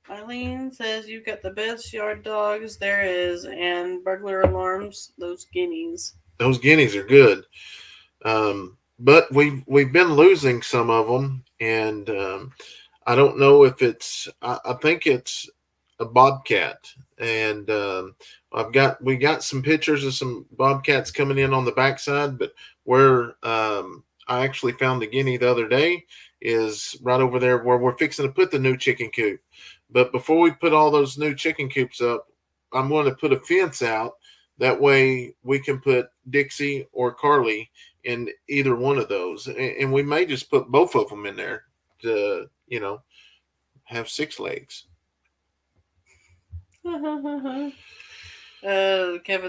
Eileen says you've got the best yard dogs there is, and burglar alarms. Those guineas. those guineas are good. But we've been losing some of them, and I don't know if it's. I think it's a bobcat, and we got some pictures of some bobcats coming in on the backside, but where I actually found the guinea the other day is right over there where we're fixing to put the new chicken coop. But before we put all those new chicken coops up, I'm going to put a fence out. That way we can put Dixie or Carly in either one of those, and we may just put both of them in there to have 6 legs. Kevin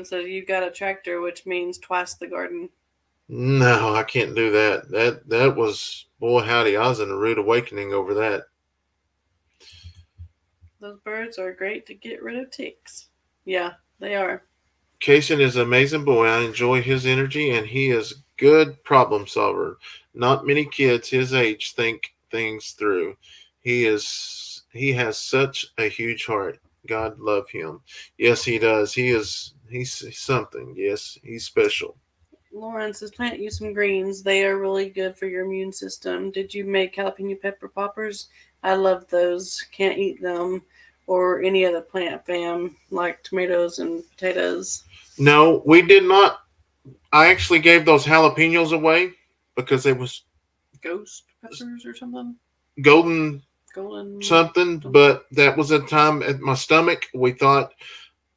says you've got a tractor, which means twice the garden. No, I can't do that. That was, boy howdy, I was in a rude awakening over that. Those birds are great to get rid of ticks. Yeah, they are. Kayson is an amazing boy. I enjoy his energy, and he is a good problem solver. Not many kids his age think things through. He has such a huge heart. God love him. Yes, he does. He's something. Yes, he's special. Lauren says plant you some greens. They are really good for your immune system. Did you make jalapeno pepper poppers? I love those. Can't eat them or any other plant fam like tomatoes and potatoes. No, we did not. I actually gave those jalapenos away because they was Ghost peppers or something. golden Golden something, but that was a time at my stomach. We thought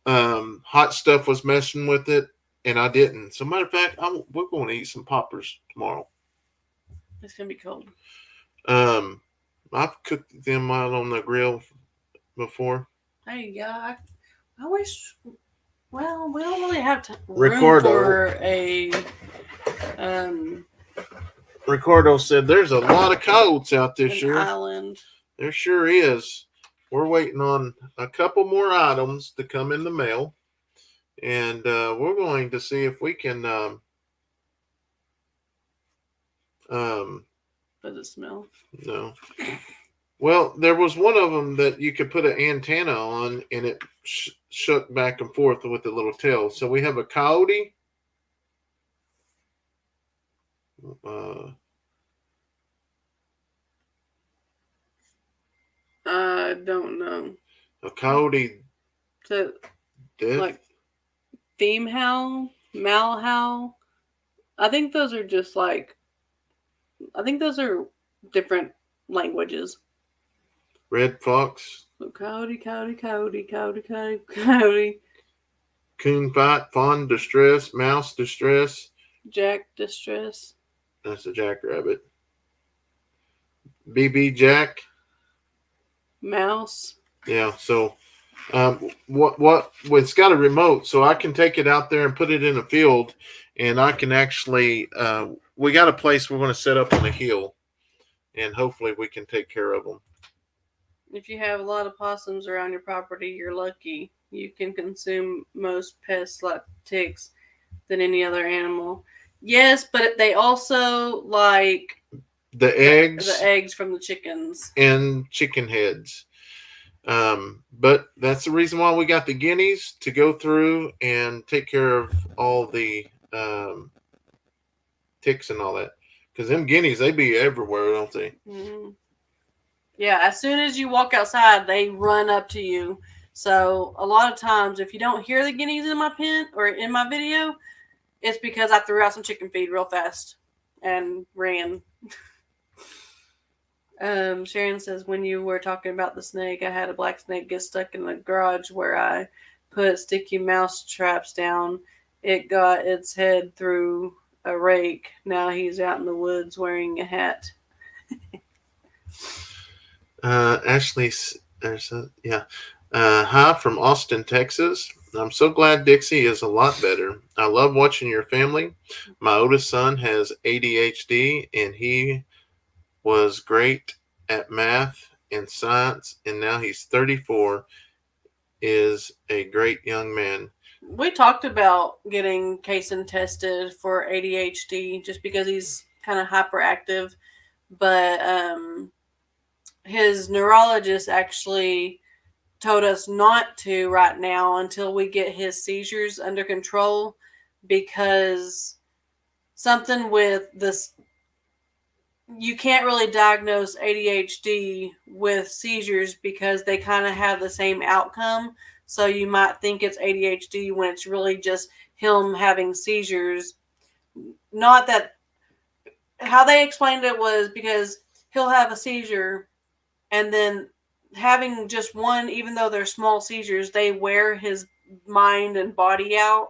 hot stuff was messing with it, and I didn't. So, matter of fact, we're going to eat some poppers tomorrow. It's gonna be cold. I've cooked them out on the grill before. Hey, yeah, I wish. Well, we don't really have room Ricardo. for a. Um, Ricardo said there's a lot of coyotes out this an year. island. There sure is. We're waiting on a couple more items to come in the mail, and we're going to see if we can. Does it smell? No. Well, there was one of them that you could put an antenna on, and it shook back and forth with the little tail. So we have a coyote. I don't know. A coyote. So, Death? like, theme howl, mal howl. I think those are just like. I think those are different languages. Red fox, Coyote, coyote, coyote, coyote, coyote, coyote. coon fight, fawn distress, mouse distress. Jack distress. That's a jackrabbit. BB Jack. Mouse. Yeah. So, it's got a remote, so I can take it out there and put it in a field, and I can actually. We got a place we're going to set up on a hill, and hopefully we can take care of them. If you have a lot of possums around your property, you're lucky. You can consume most pests like ticks than any other animal. Yes, but they also like The eggs, the eggs from the chickens. and chicken heads. But that's the reason why we got the guineas to go through and take care of all the ticks and all that. Because them guineas, they be everywhere, don't they? Mm-hmm. Yeah, as soon as you walk outside, they run up to you. So a lot of times, if you don't hear the guineas in my pen or in my video, it's because I threw out some chicken feed real fast and ran. Sharon says, when you were talking about the snake, I had a black snake get stuck in the garage where I put sticky mouse traps down. It got its head through a rake. Now he's out in the woods wearing a hat. Ashley, hi from Austin, Texas. I'm so glad Dixie is a lot better. I love watching your family. My oldest son has ADHD, and he was great at math and science, and now he's 34, is a great young man. We talked about getting Kayson tested for ADHD just because he's kind of hyperactive, but his neurologist actually told us not to right now until we get his seizures under control, because something with this, you can't really diagnose ADHD with seizures because they kind of have the same outcome. So you might think it's ADHD when it's really just him having seizures. Not that, how they explained it was because he'll have a seizure, and then having just one, even though they're small seizures, they wear his mind and body out,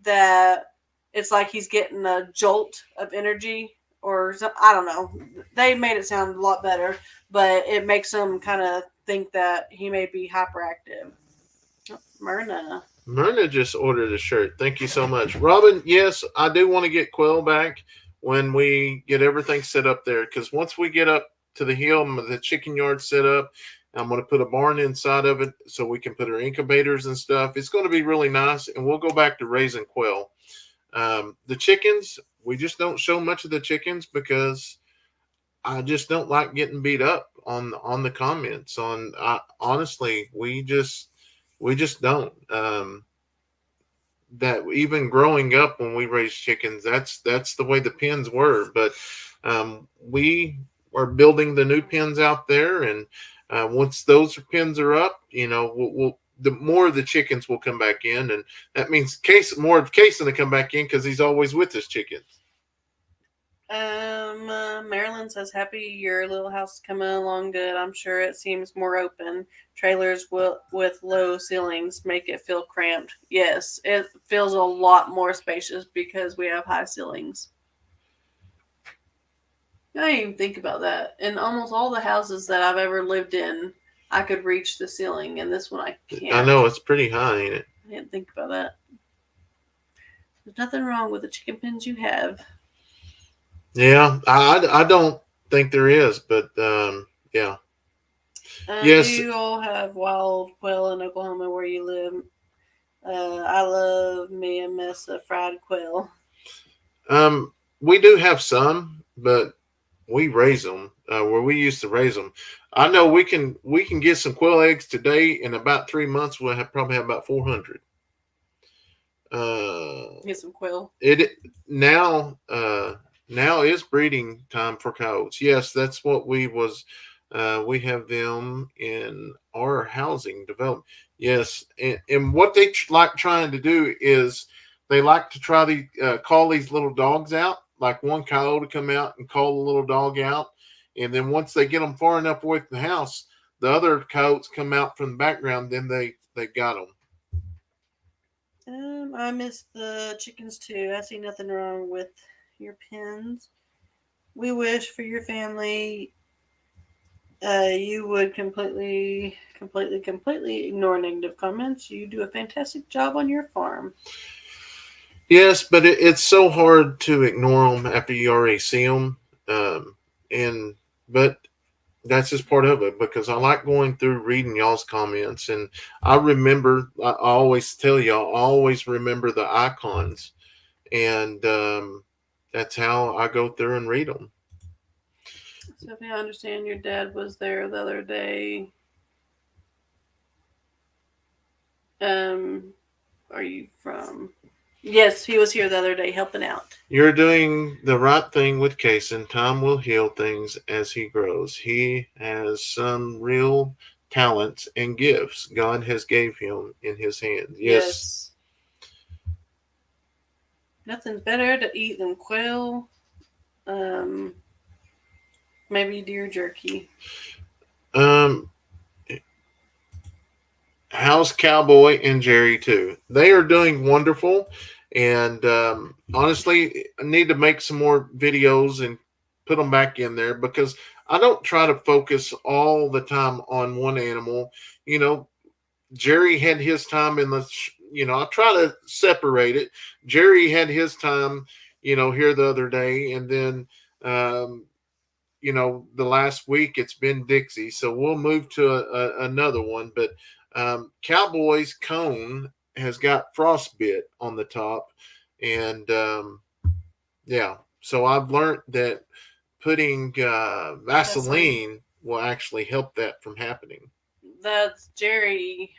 that it's like he's getting a jolt of energy or something. I don't know. They made it sound a lot better, but it makes him kind of think that he may be hyperactive. Myrna just ordered a shirt. Thank you so much. Robin, yes, I do want to get Quill back when we get everything set up there, because once we get up to the hill, the chicken yard set up, I'm going to put a barn inside of it so we can put our incubators and stuff. It's going to be really nice, and we'll go back to raising quail. The chickens, we just don't show much of the chickens because I just don't like getting beat up on the comments. Honestly, we just don't. That even growing up when we raised chickens, that's the way the pens were. But we are building the new pens out there, and once those pens are up, we'll the more of the chickens will come back in, and that means more of Kayson to come back in because he's always with his chickens. Marilyn says, happy your little house is coming along good. I'm sure it seems more open. Trailers with low ceilings make it feel cramped. Yes, it feels a lot more spacious because we have high ceilings. I didn't even think about that. In almost all the houses that I've ever lived in, I could reach the ceiling, and this one I can't. I know, it's pretty high, ain't it? I didn't think about that. There's nothing wrong with the chicken pens you have. Yeah, I don't think there is, but yeah. Yes. Do you all have wild quail in Oklahoma where you live? I love me a mess of fried quail. We do have some, but we raise them where we used to raise them. I know we can get some quail eggs today. In about 3 months, we'll probably have about 400. Get some quail. Now is breeding time for coyotes. Yes, that's what we have them in our housing development. Yes, and what they like trying to do is they like to try to call these little dogs out. Like one coyote to come out and call the little dog out, And then once they get them far enough away from the house, the other coyotes come out from the background. Then they got them. I miss the chickens too. I see nothing wrong with your pins. We wish for your family you would completely ignore negative comments. You do a fantastic job on your farm. Yes, but it's so hard to ignore them after you already see them. And but that's just part of it because I like going through reading y'all's comments, and I remember. I always tell y'all, I always remember the icons, and that's how I go through and read them. So if I understand, your dad was there the other day. Are you from? Yes, he was here the other day helping out. You're doing the right thing with Kayson. Time will heal things as he grows. He has some real talents and gifts God has gave him in his hands. Yes. Yes. Nothing's better to eat than quail. Um, maybe deer jerky. Um, how's Cowboy and Jerry too? They are doing wonderful, and honestly, I need to make some more videos and put them back in there because I don't try to focus all the time on one animal. You know, Jerry had his time in the. I try to separate it. Jerry had his time, here the other day, and then um, the last week it's been Dixie. So we'll move to another one. But Cowboys cone has got frostbite on the top. And yeah, so I've learned that putting Vaseline will actually help that from happening. That's Jerry.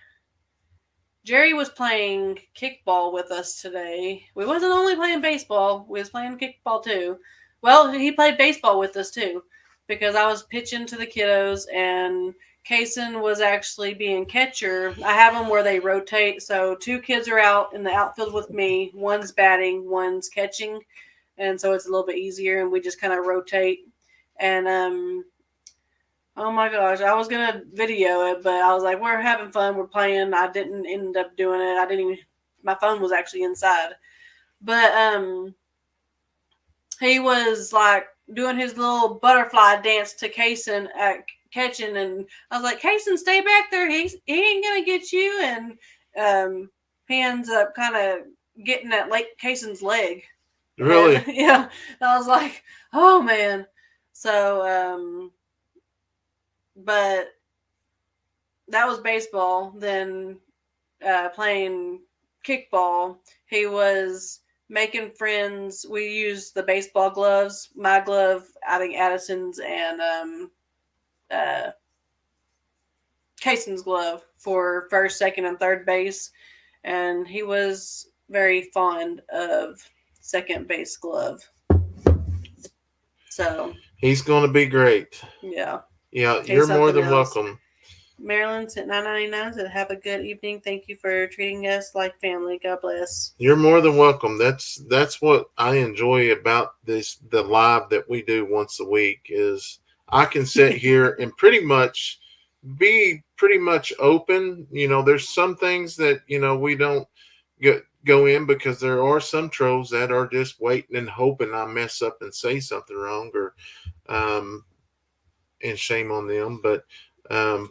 Jerry was playing kickball with us today. We wasn't only playing baseball, we was playing kickball too. Well, he played baseball with us too because I was pitching to the kiddos and Kayson was actually being catcher. I have them where they rotate. So 2 kids are out in the outfield with me. One's batting, one's catching. And so it's a little bit easier and we just kind of rotate. And oh my gosh, I was gonna video it, but I was like, we're having fun, we're playing. I didn't end up doing it. I didn't even my phone was actually inside. But he was like doing his little butterfly dance to Kayson at catching, and I was like, Kayson, stay back there. He ain't gonna get you. And he ends up kind of getting at Kayson's leg. Really? And, yeah. I was like, oh man. So but that was baseball. Then playing kickball, he was making friends. We used the baseball gloves. My glove, I think Addison's, and Kayson's glove for first, second, and third base. And he was very fond of second base glove. So he's going to be great. Yeah. Yeah, you're more than welcome. Maryland's at $9.99 said, have a good evening. Thank you for treating us like family. God bless. You're more than welcome. That's what I enjoy about the live that we do once a week is I can sit here and pretty much be pretty much open. There's some things that, we don't go in because there are some trolls that are just waiting and hoping I mess up and say something wrong or and shame on them. But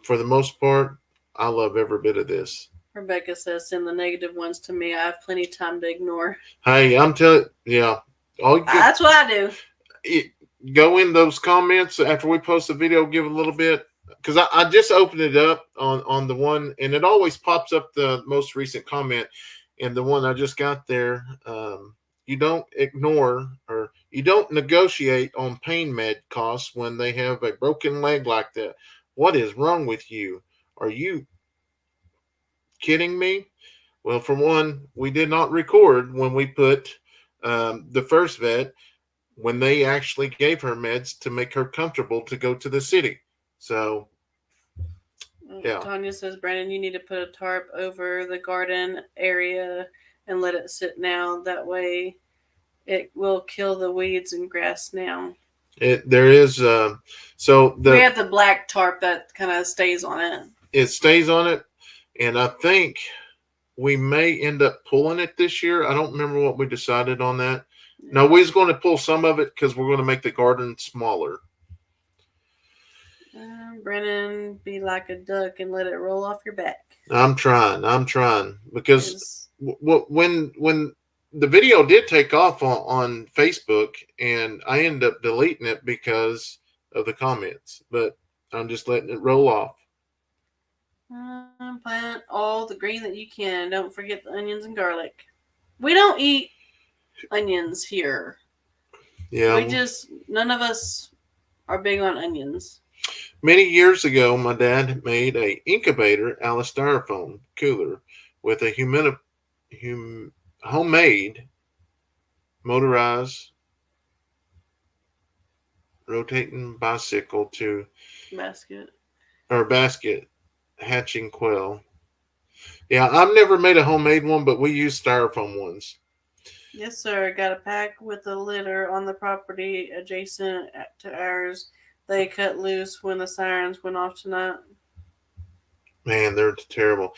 for the most part, I love every bit of this. Rebecca says, send the negative ones to me. I have plenty of time to ignore. Hey, I'm telling yeah. That's what I do. Go in those comments after we post the video, give a little bit. Because I just opened it up on the one, and it always pops up the most recent comment. And the one I just got there, you don't ignore or you don't negotiate on pain med costs when they have a broken leg like that. What is wrong with you? Are you kidding me? Well, for one, we did not record when we put the first vet when they actually gave her meds to make her comfortable to go to the city. So, yeah. Tanya says, Brandon, you need to put a tarp over the garden area and let it sit now. That way it will kill the weeds and grass now. There is so We the have the black tarp that kind of stays on it. it stays on it, and I think we may end up pulling it this year. I don't remember what we decided on that. No, we're just going to pull some of it because we're going to make the garden smaller. Brennan, be like a duck and let it roll off your back. I'm trying. I'm trying because Is when the video did take off on Facebook, and I ended up deleting it because of the comments, but I'm just letting it roll off. plant all the green that you can. Don't forget the onions and garlic. We don't eat onions here. Yeah. We just none of us are big on onions. Many years ago, my dad made a incubator out of styrofoam cooler with a homemade motorized rotating bicycle to Basket. or basket hatching quail. Yeah, I've never made a homemade one, but we use styrofoam ones. Yes, sir. Got a pack with a litter on the property adjacent to ours. They cut loose when the sirens went off tonight. Man, they're terrible.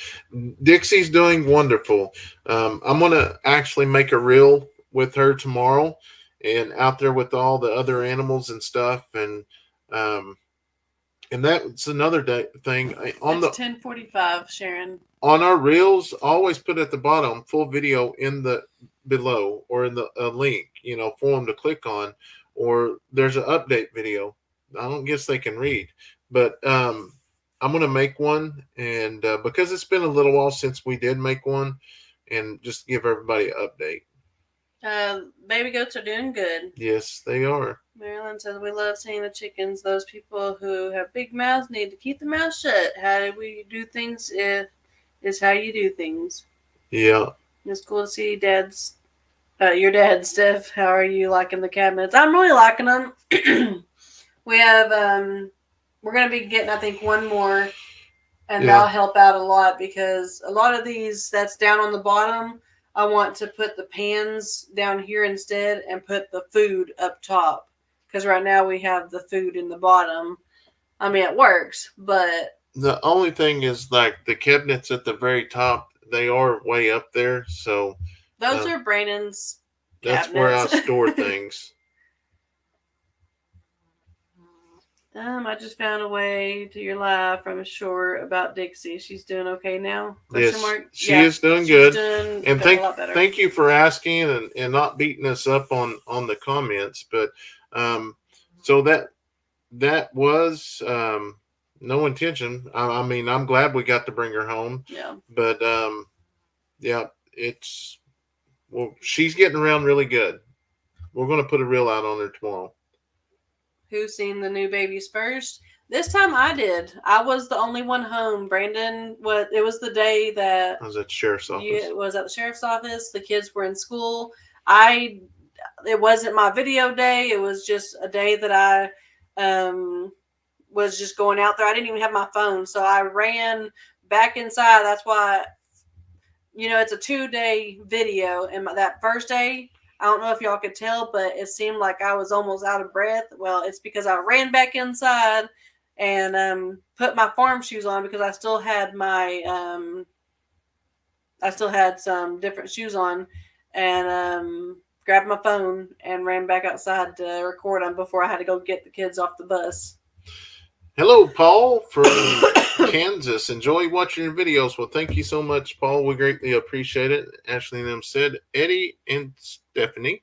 Dixie's doing wonderful. I'm gonna actually make a reel with her tomorrow, and out there with all the other animals and stuff, um, and that's another thing on It's the 10:45, Sharon. on our reels. Always put at the bottom full video in the below or in the a link, for them to click on, or there's an update video. I don't guess they can read, but I'm gonna make one, and because it's been a little while since we did make one, and just give everybody an update. Baby goats are doing good. Yes, they are. Marilyn says we love seeing the chickens. Those people who have big mouths need to keep the mouth shut. How do we do things? Is how you do things. Yeah. It's cool to see your dad, Steph. How are you liking the cabinets? I'm really liking them. We have we're gonna be getting I think one more, and that'll help out a lot because a lot of these that's down on the bottom. I want to put the pans down here instead and put the food up top because right now we have the food in the bottom. I mean, it works, but the only thing is like the cabinets at the very top, they are way up there. So those are Brandon's cabinets. That's where I store things. I just found a way to your live from shore about Dixie. She's doing okay now? Yes, she is doing good. And thank you for asking and not beating us up on the comments. But so that was no intention. I mean, I'm glad we got to bring her home. Yeah. But she's getting around really good. We're going to put a reel out on her tomorrow. Who's seen the new babies first? This time I did. I was the only one home. Brandon, it was the day that I was at the sheriff's office. It was at the sheriff's office. The kids were in school. It wasn't my video day. It was just a day that I was just going out there. I didn't even have my phone, so I ran back inside. That's why, it's a 2-day video. And that first day, I don't know if y'all could tell, but it seemed like I was almost out of breath. Well, it's because I ran back inside and put my farm shoes on because I still had some different shoes on, and grabbed my phone and ran back outside to record them before I had to go get the kids off the bus. Hello, Paul from Kansas. Enjoy watching your videos. Well, thank you so much, Paul. We greatly appreciate it. Ashley and them said, Eddie and Stephanie,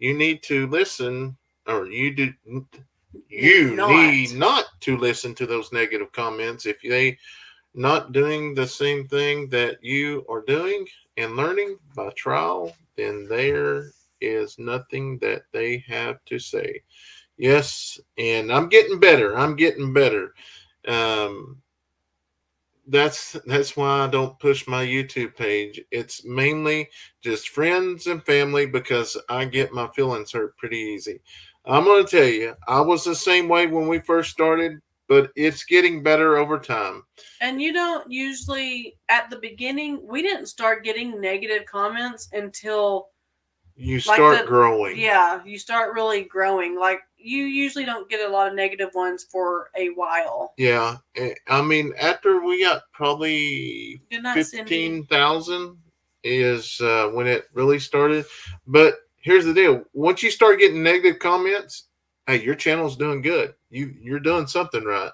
you need to listen, or you need not to listen to those negative comments. If they not doing the same thing that you are doing and learning by trial, then there is nothing that they have to say. Yes, and I'm getting better. That's why I don't push my YouTube page. It's mainly just friends and family because I get my feelings hurt pretty easy. I'm going to tell you, I was the same way when we first started, but it's getting better over time. And you don't usually, at the beginning, we didn't start getting negative comments until you Like start growing. you start really growing. Like you usually don't get a lot of negative ones for a while. Yeah, I mean, after we got probably Good night, Cindy. 15,000 is when it really started. But here's the deal: once you start getting negative comments, hey, your channel's doing good. You're doing something right.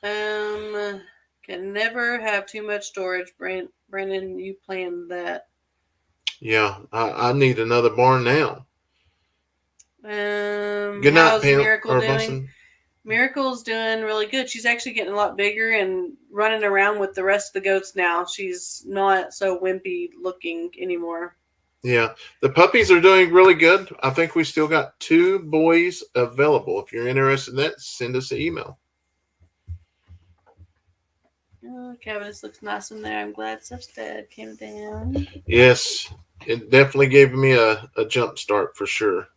Um, can never have too much storage. Brandon, you planned that. Yeah, I need another barn now. Good night, How's Pam Miracle or doing? Bussin. Miracle's doing really good. She's actually getting a lot bigger and running around with the rest of the goats now. She's not so wimpy looking anymore. Yeah, the puppies are doing really good. I think we still got 2 boys available. If you're interested in that, send us an email. Oh, cabinets looks nice in there. I'm glad stuff's dead came down. Yes, it definitely gave me a jump start for sure.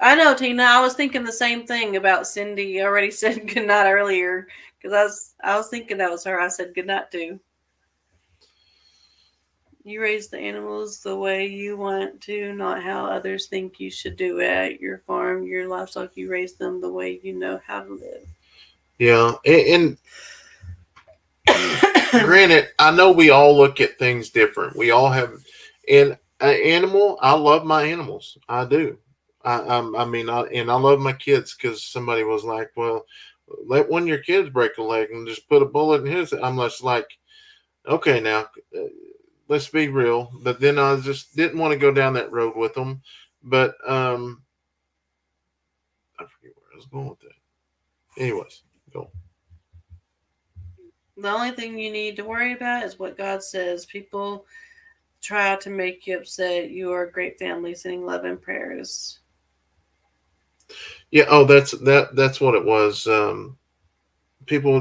I know, Tina. I was thinking the same thing about Cindy. I already said goodnight earlier because I was thinking that was her. I said goodnight too. You raise the animals the way you want to, not how others think you should do it. At your farm, your livestock, you raise them the way you know how to Yeah, and live. granted, I know we all look at things different. We all have, and an animal. I love my animals. I do. I mean, and I love my kids because somebody was like, "Well, let one of your kids break a leg and just put a bullet in his." I'm just like, okay, now uh, let's be real. But then I just didn't want to go down that road with them. But I forget where I was going with that. Anyways, go. The only thing you need to worry about is what God says. People try to make you upset. You are a great family, sending love and prayers. Yeah. Oh, that's what it was. People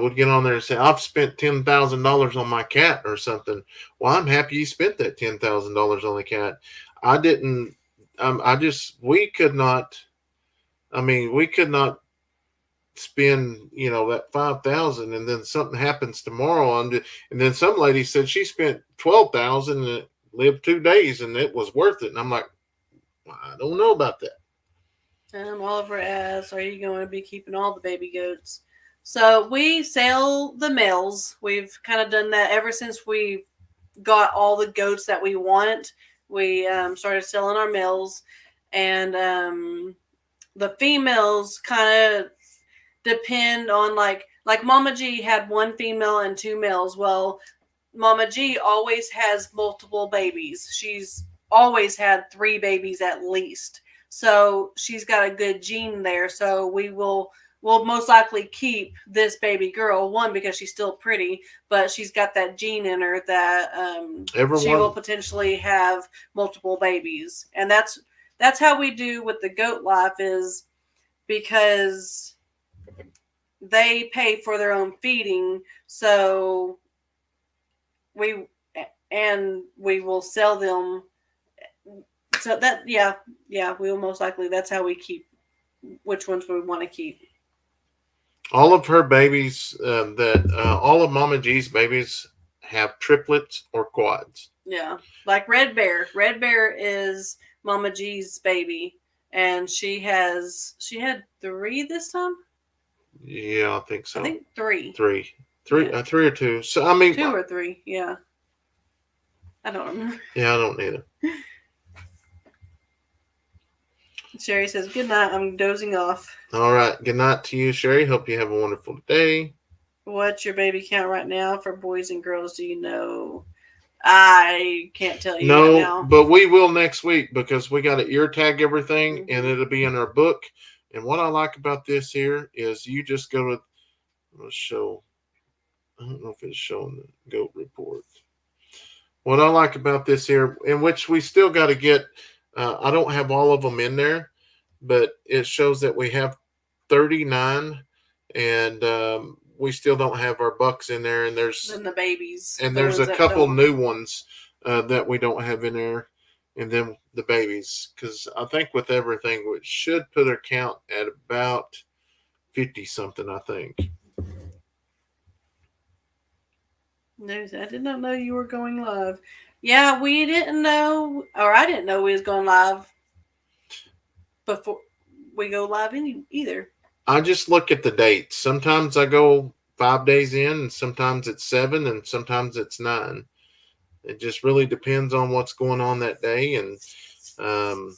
would get on there and say, "I've spent $10,000 on my cat or something." Well, I'm happy you spent that $10,000 on the cat. I didn't. I just we could not. I mean, we could not spend that 5,000 and then something happens tomorrow. And then some lady said she spent 12,000 and it lived 2 days and it was worth it. And I'm like, well, I don't know about that. Oliver asks, "Are you going to be keeping all the baby goats?" So we sell the males. We've kind of done that ever since we got all the goats that we want. We started selling our males, and the females kind of depend on like Mama G had one female and two males. Well, Mama G always has multiple babies. She's always had three babies at least. So she's got a good gene there. So we'll most likely keep this baby girl, one because she's still pretty, but she's got that gene in her that she will Everyone, potentially have multiple babies. And that's how we do with the goat life, is because they pay for their own feeding. So we we will sell them. So that yeah, we will most likely, that's how we keep which ones we want to keep. all of her babies, all of Mama G's babies have triplets or quads. Yeah, like Red Bear. Red Bear is Mama G's baby, and she had three this time. Yeah, I think I so. think three. Three, Yeah, three or two. So I mean, two or three. Yeah, I don't remember. yeah, I don't need it. Sherry says, "Good night. I'm dozing off." All right. Good night to you, Sherry. Hope you have a wonderful day. What's your baby count right now for boys and girls? Do you know? I can't tell you right No, now. but we will next week because we got to ear tag everything and Mm-hmm. it'll be in our book. And what I like about this here is you just go to show. I don't know if it's showing the goat report. What I like about this here, in which we still got to get, I don't have all of them in there, but it shows that we have 39 and we still don't have our bucks in there. And Then the babies, the there's ones a that couple don't. new ones that we don't have in there. And then the babies, because I think with everything, we should put our count at about 50 something, I think. I did not know you were going live. Yeah, we didn't know, or I didn't know we was going live before we go live either. I just look at the dates. Sometimes I go 5 days in, and sometimes it's 7, and sometimes it's 9. It just really depends on what's going on that day, um,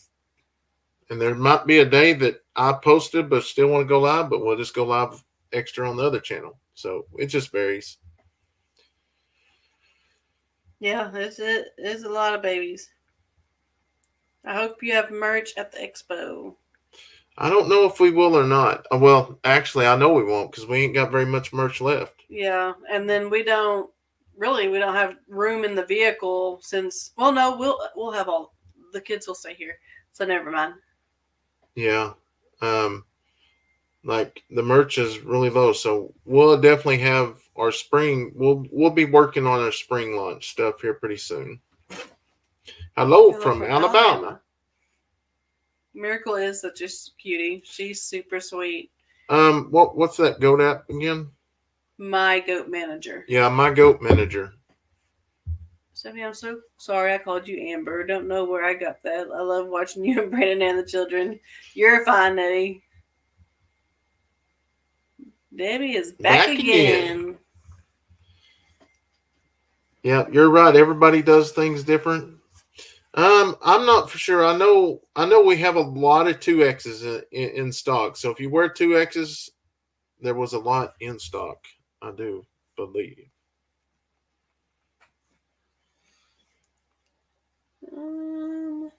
and there might be a day that I posted but still want to go live, but we'll just go live extra on the other channel. So it just varies. Yeah, it's a lot of babies. I hope you have merch at the expo. I don't know if we will or not. Well, actually, I know we won't because we ain't got very much merch left. Yeah, and then we don't have room in the vehicle since well no, we'll have all the kids will stay here. So never mind. Yeah. Um, like the merch is really low, so we'll definitely have our spring. We'll be working on our spring launch stuff here pretty soon. Hello Hello from from Alabama. Alabama. Miracle is such a cutie. She's super sweet. What's that goat app again? My goat manager. Yeah, my goat manager. Stephanie, I'm so sorry I called you Amber. Don't know where I got that. I love watching you and Brandon and the children. You're fine, Eddie. Debbie is back Back again. again. Yeah, you're right. Everybody does things different. I'm not for sure. I know we have a lot of 2X's in stock. So if you wear 2X's, there was a lot in stock. I do believe. Um,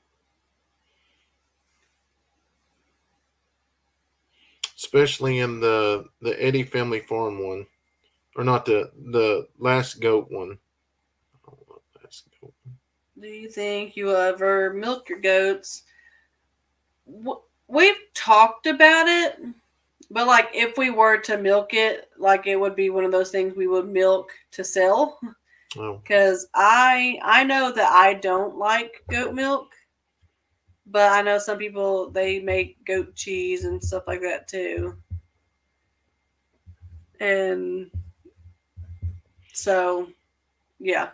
Especially in the Eddy family farm one. Or not the last goat one. Oh, last goat. do you think you will ever milk your goats? We've talked about it, but like if we were to milk it, like it would be one of those things we would milk to sell. Oh. Because I know that I don't like goat milk, but I know some people they make goat cheese and stuff like that too. And so yeah,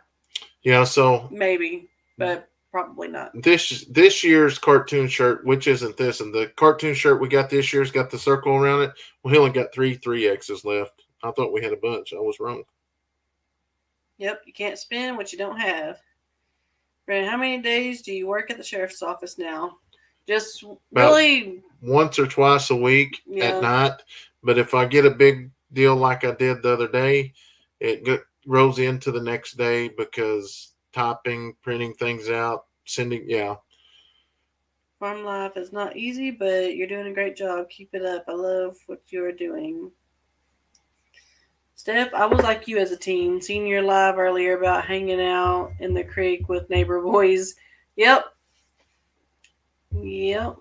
Yeah, so maybe, but probably not. this year's cartoon shirt, which isn't this, and the cartoon shirt we got this year's got the circle around it. We only got three X's left. I thought we had a bunch. I was wrong. Yep, you can't spend what you don't have. Brandon, how many days do you work at the sheriff's office now? Just About really, once or twice a week at yeah. night. But if I get a big deal like I did the other day, rolls into the next day because typing, printing things out, sending. Yeah, Farm life is not easy, but you're doing a great job. Keep it up. I love what you're doing. Steph, I was like you as a teen. Seen your live earlier about hanging out in the creek with neighbor boys. Yep. Yep.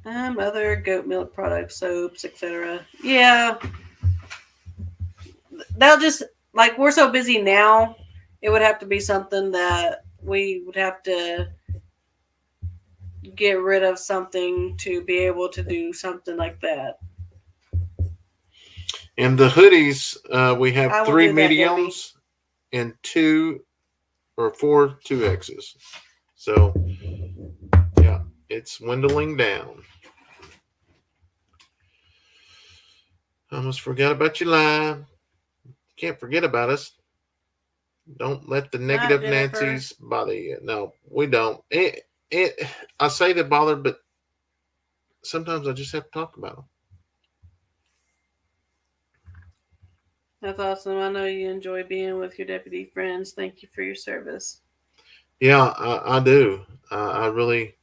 Other goat milk products, soaps, etc. Yeah. They'll just, like, we're so busy now, it would have to be something that we would have to get rid of something to be able to do something like that. and the hoodies we have I will three do that, Debbie. mediums and 4 2X's. So yeah, it's dwindling down. I almost forgot about you live. Can't forget about us. Don't let the Night, negative Jennifer. Nancy's bother you. No, we don't. I say they bother, but sometimes I just have to talk about them. That's awesome. I know you enjoy being with your deputy friends. Thank you for your service. Yeah, I do. I really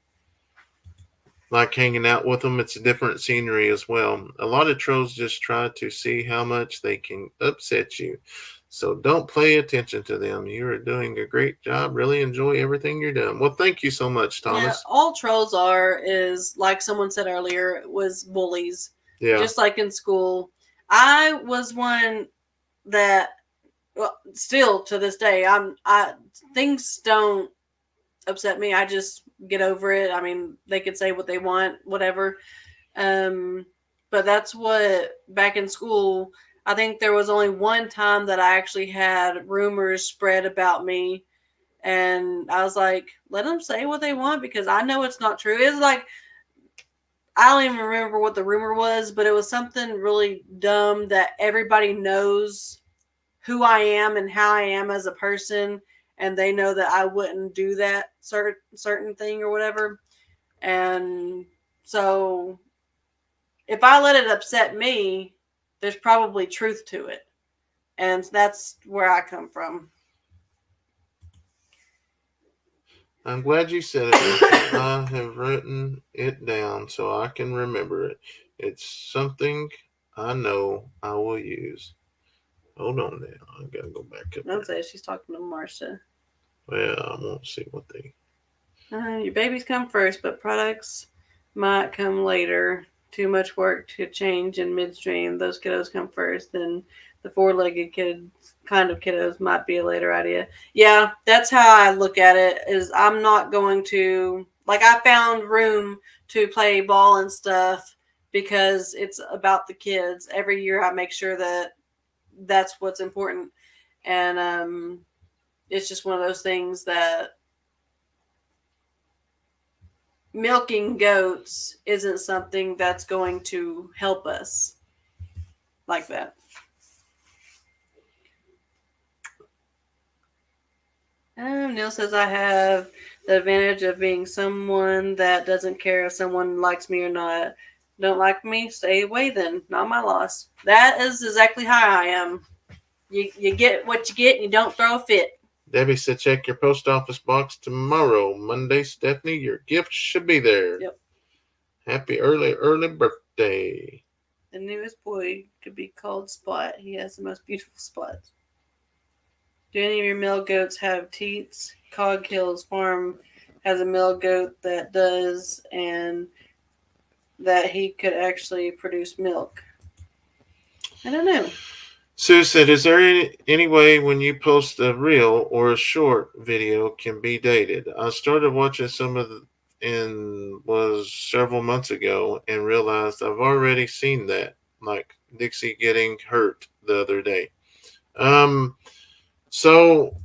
like hanging out with them. It's a different scenery as well. A lot of trolls just try to see how much they can upset you. So don't pay attention to them. You are doing a great job. Really enjoy everything you're doing. Well, thank you so much, Yeah, Thomas. all trolls are is like someone said earlier was bullies, Yeah. just like in school. I was one that, well, still to this day, I things don't upset me. I just get over it. I mean, they could say what they want, whatever. Um, but that's what back in school. I think there was only one time that I actually had rumors spread about me. And I was like, let them say what they want because I know it's not true. It's like, I don't even remember what the rumor was, but it was something really dumb that everybody knows who I am and how I am as a person. And they know that I wouldn't do that certain thing or whatever. And so if I let it upset me, there's probably truth to it. And that's where I come from. I'm glad you said it. I have written it down so I can remember it. It's something I know I will use. Hold on now. I gotta go back up I'll there. say she's talking to Marsha. Well, I won't see what they. Your babies come first, but products might come later. Too much work to change in midstream. Those kiddos come first, then the four-legged kind of kiddos might be a later idea. Yeah, that's how I look at it. Is I'm not going to like I found room to play ball and stuff because it's about the kids. Every year I make sure that that's what's important, and it's just one of those things that milking goats isn't something that's going to help us like that. Neil says I have the advantage of being someone that doesn't care if someone likes me or not. Don't like me? Stay away then. Not my loss. That is exactly how I am. You get what you get and you don't throw a fit. Debbie said, check your post office box tomorrow, Monday. Stephanie, your gift should be there. Yep. Happy early birthday. The newest boy could be called Spot. He has the most beautiful spots. Do any of your male goats have teats? Cog Hills Farm has a male goat that does, and that he could actually produce milk. I don't know. Sue said, is there any way when you post a reel or a short video can be dated? I started watching some of the and was several months ago and realized I've already seen that, like Dixie getting hurt the other day. So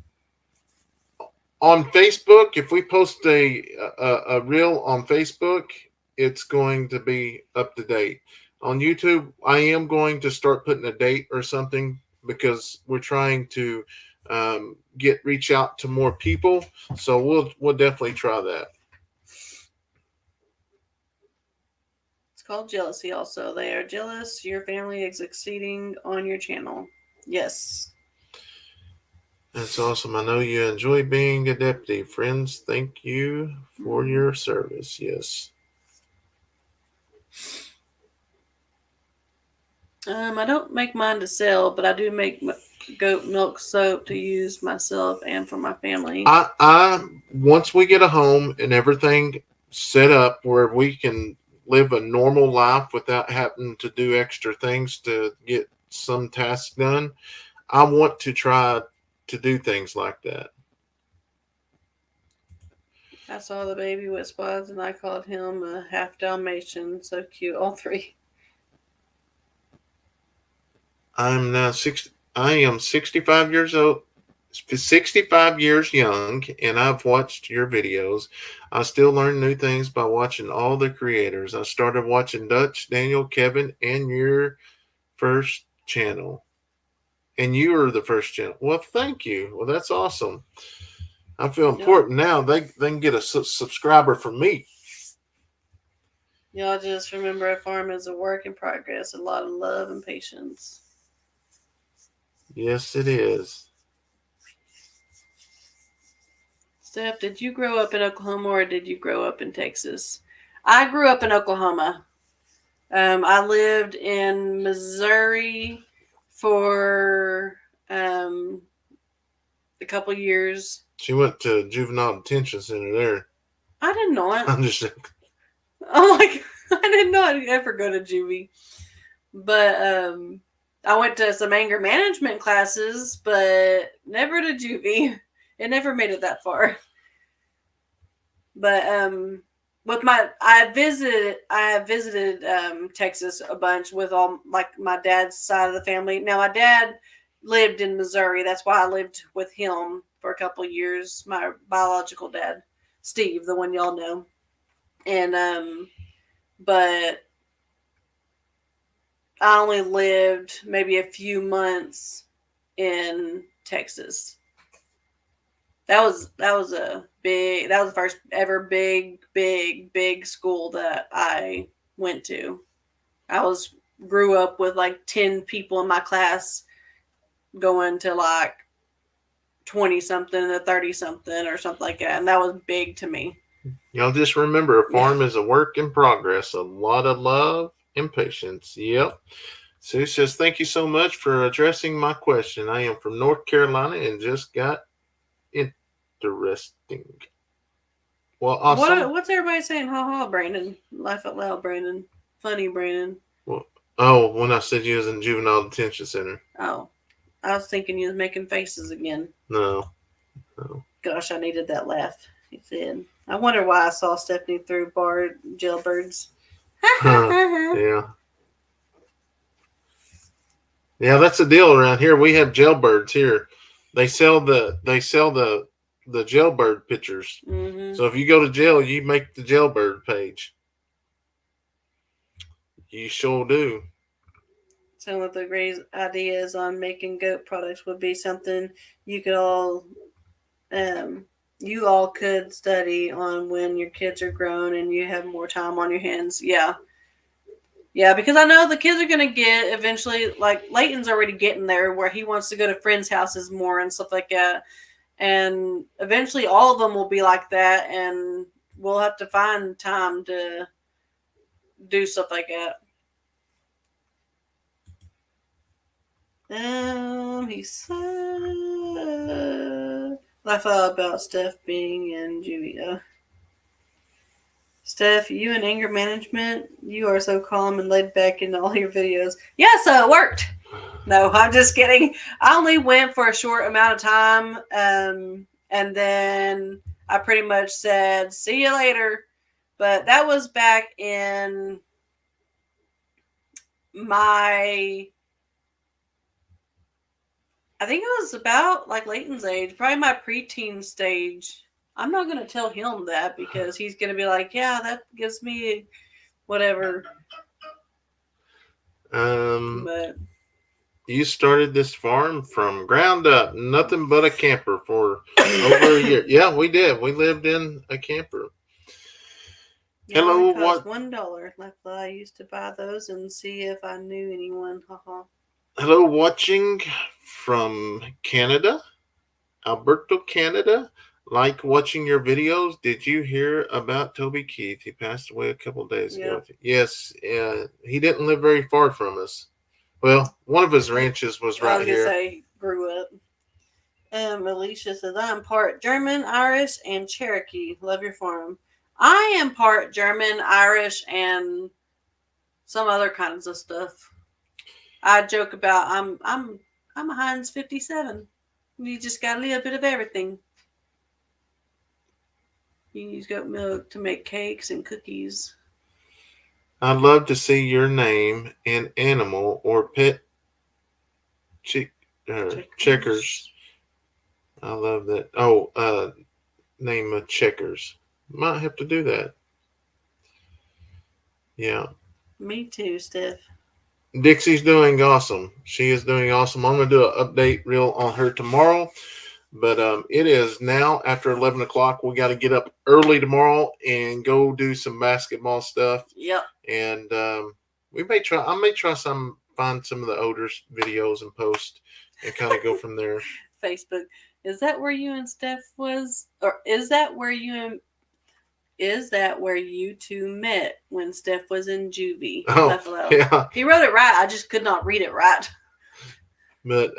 on Facebook, if we post a reel on Facebook, it's going to be up to date. On YouTube, I am going to start putting a date or something because we're trying to reach out to more people. So we'll definitely try that. It's called jealousy also. They are jealous your family is succeeding on your channel. Yes. That's awesome. I know you enjoy being a deputy. Friends, thank you for your service. Yes. I don't make mine to sell, but I do make goat milk soap to use myself and for my family. I once we get a home and everything set up where we can live a normal life without having to do extra things to get some tasks done, I want to try to do things like that. I saw the baby with spots and I called him a half Dalmatian. So cute, all three. I am 65 years old, 65 years young, and I've watched your videos. I still learn new things by watching all the creators. I started watching Dutch, Daniel, Kevin, and your first channel. And you are the first channel. Well, thank you. Well, that's awesome. I feel important now. They can get a subscriber from me. Y'all just remember a farm is a work in progress. A lot of love and patience. Yes, it is. Steph, did you grow up in Oklahoma or did you grow up in Texas? I grew up in Oklahoma. I lived in Missouri for a couple years. She went to juvenile detention center there. I did not. I'm just Oh my God, I did not ever go to juvie. But I went to some anger management classes, but never to juvie. It never made it that far. But with I visited Texas a bunch with all like my dad's side of the family. Now my dad lived in Missouri. That's why I lived with him for a couple of years. My biological dad, Steve, the one y'all know. And but I only lived maybe a few months in Texas. That was the first ever big school that I went to. I grew up with like 10 people in my class going to like 20 something to 30 something or something like that, and that was big to me. Y'all just remember, a farm is a work in progress. A lot of love and patience. Yep. Sue says, thank you so much for addressing my question. I am from North Carolina and just got interesting. Well, awesome. What's everybody saying? Ha ha, Brandon. Laugh out loud, Brandon. Funny, Brandon. Well, when I said you was in juvenile detention center. Oh, I was thinking you was making faces again. No. Gosh, I needed that laugh. He said. I wonder why I saw Stephanie through jailbirds. Yeah. Yeah, that's the deal around here. We have jailbirds here. They sell the jailbird pictures. Mm-hmm. So if you go to jail, you make the jailbird page. You sure do. Some of the great ideas on making goat products would be something you all could study on when your kids are grown and you have more time on your hands. Yeah, because I know the kids are going to get eventually, like Leighton's already getting there where he wants to go to friends' houses more and stuff like that. And eventually all of them will be like that, and we'll have to find time to do stuff like that. He said, laugh out about Steph being in juvie. Steph, you in anger management, you are so calm and laid back in all your videos. Yeah, so it worked. No, I'm just kidding. I only went for a short amount of time, and then I pretty much said, see you later. But that was back in I think it was about like Leighton's age, probably my preteen stage. I'm not going to tell him that because he's going to be like, yeah, that gives me whatever. But you started this farm from ground up, nothing but a camper for over a year. Yeah, we did. We lived in a camper. Hello, what? $1. Like I used to buy those and see if I knew anyone. Haha. Hello, watching from Canada, Alberta, Canada. Like watching your videos. Did you hear about Toby Keith? He passed away a couple of days ago. Yes, he didn't live very far from us. Well, one of his ranches was right here. I was going to say, grew up. Alicia says, I'm part German, Irish, and Cherokee. Love your farm. I am part German, Irish, and some other kinds of stuff. I joke about I'm a Heinz 57. You just got a little bit of everything. You use goat milk to make cakes and cookies. I'd love to see your name and animal or pet checkers. I love that. Oh, name of checkers. Might have to do that. Yeah. Me too, Steph. Dixie's doing awesome. She is doing awesome. I'm going to do an update reel on her tomorrow. But it is now after 11 o'clock. We got to get up early tomorrow and go do some basketball stuff. Yep. And I may try find some of the older videos and post and kind of go from there. Facebook. Is that where you and Steph was? Or is that where you two met when Steph was in juvie? Oh, yeah. He wrote it right. I just could not read it right. But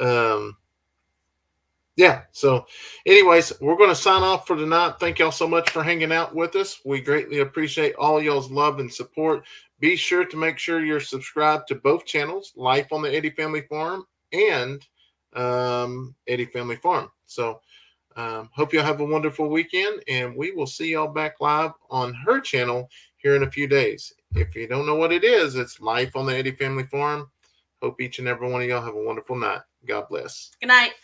yeah, so anyways, we're going to sign off for tonight. Thank y'all so much for hanging out with us. We greatly appreciate all y'all's love and support. Be sure to make sure you're subscribed to both channels, Life on the Eddy Family Farm and Eddy Family Farm. So Hope y'all have a wonderful weekend, and we will see y'all back live on her channel here in a few days. If you don't know what it is, it's Life on the Eddy Family Farm. Hope each and every one of y'all have a wonderful night. God bless. Good night.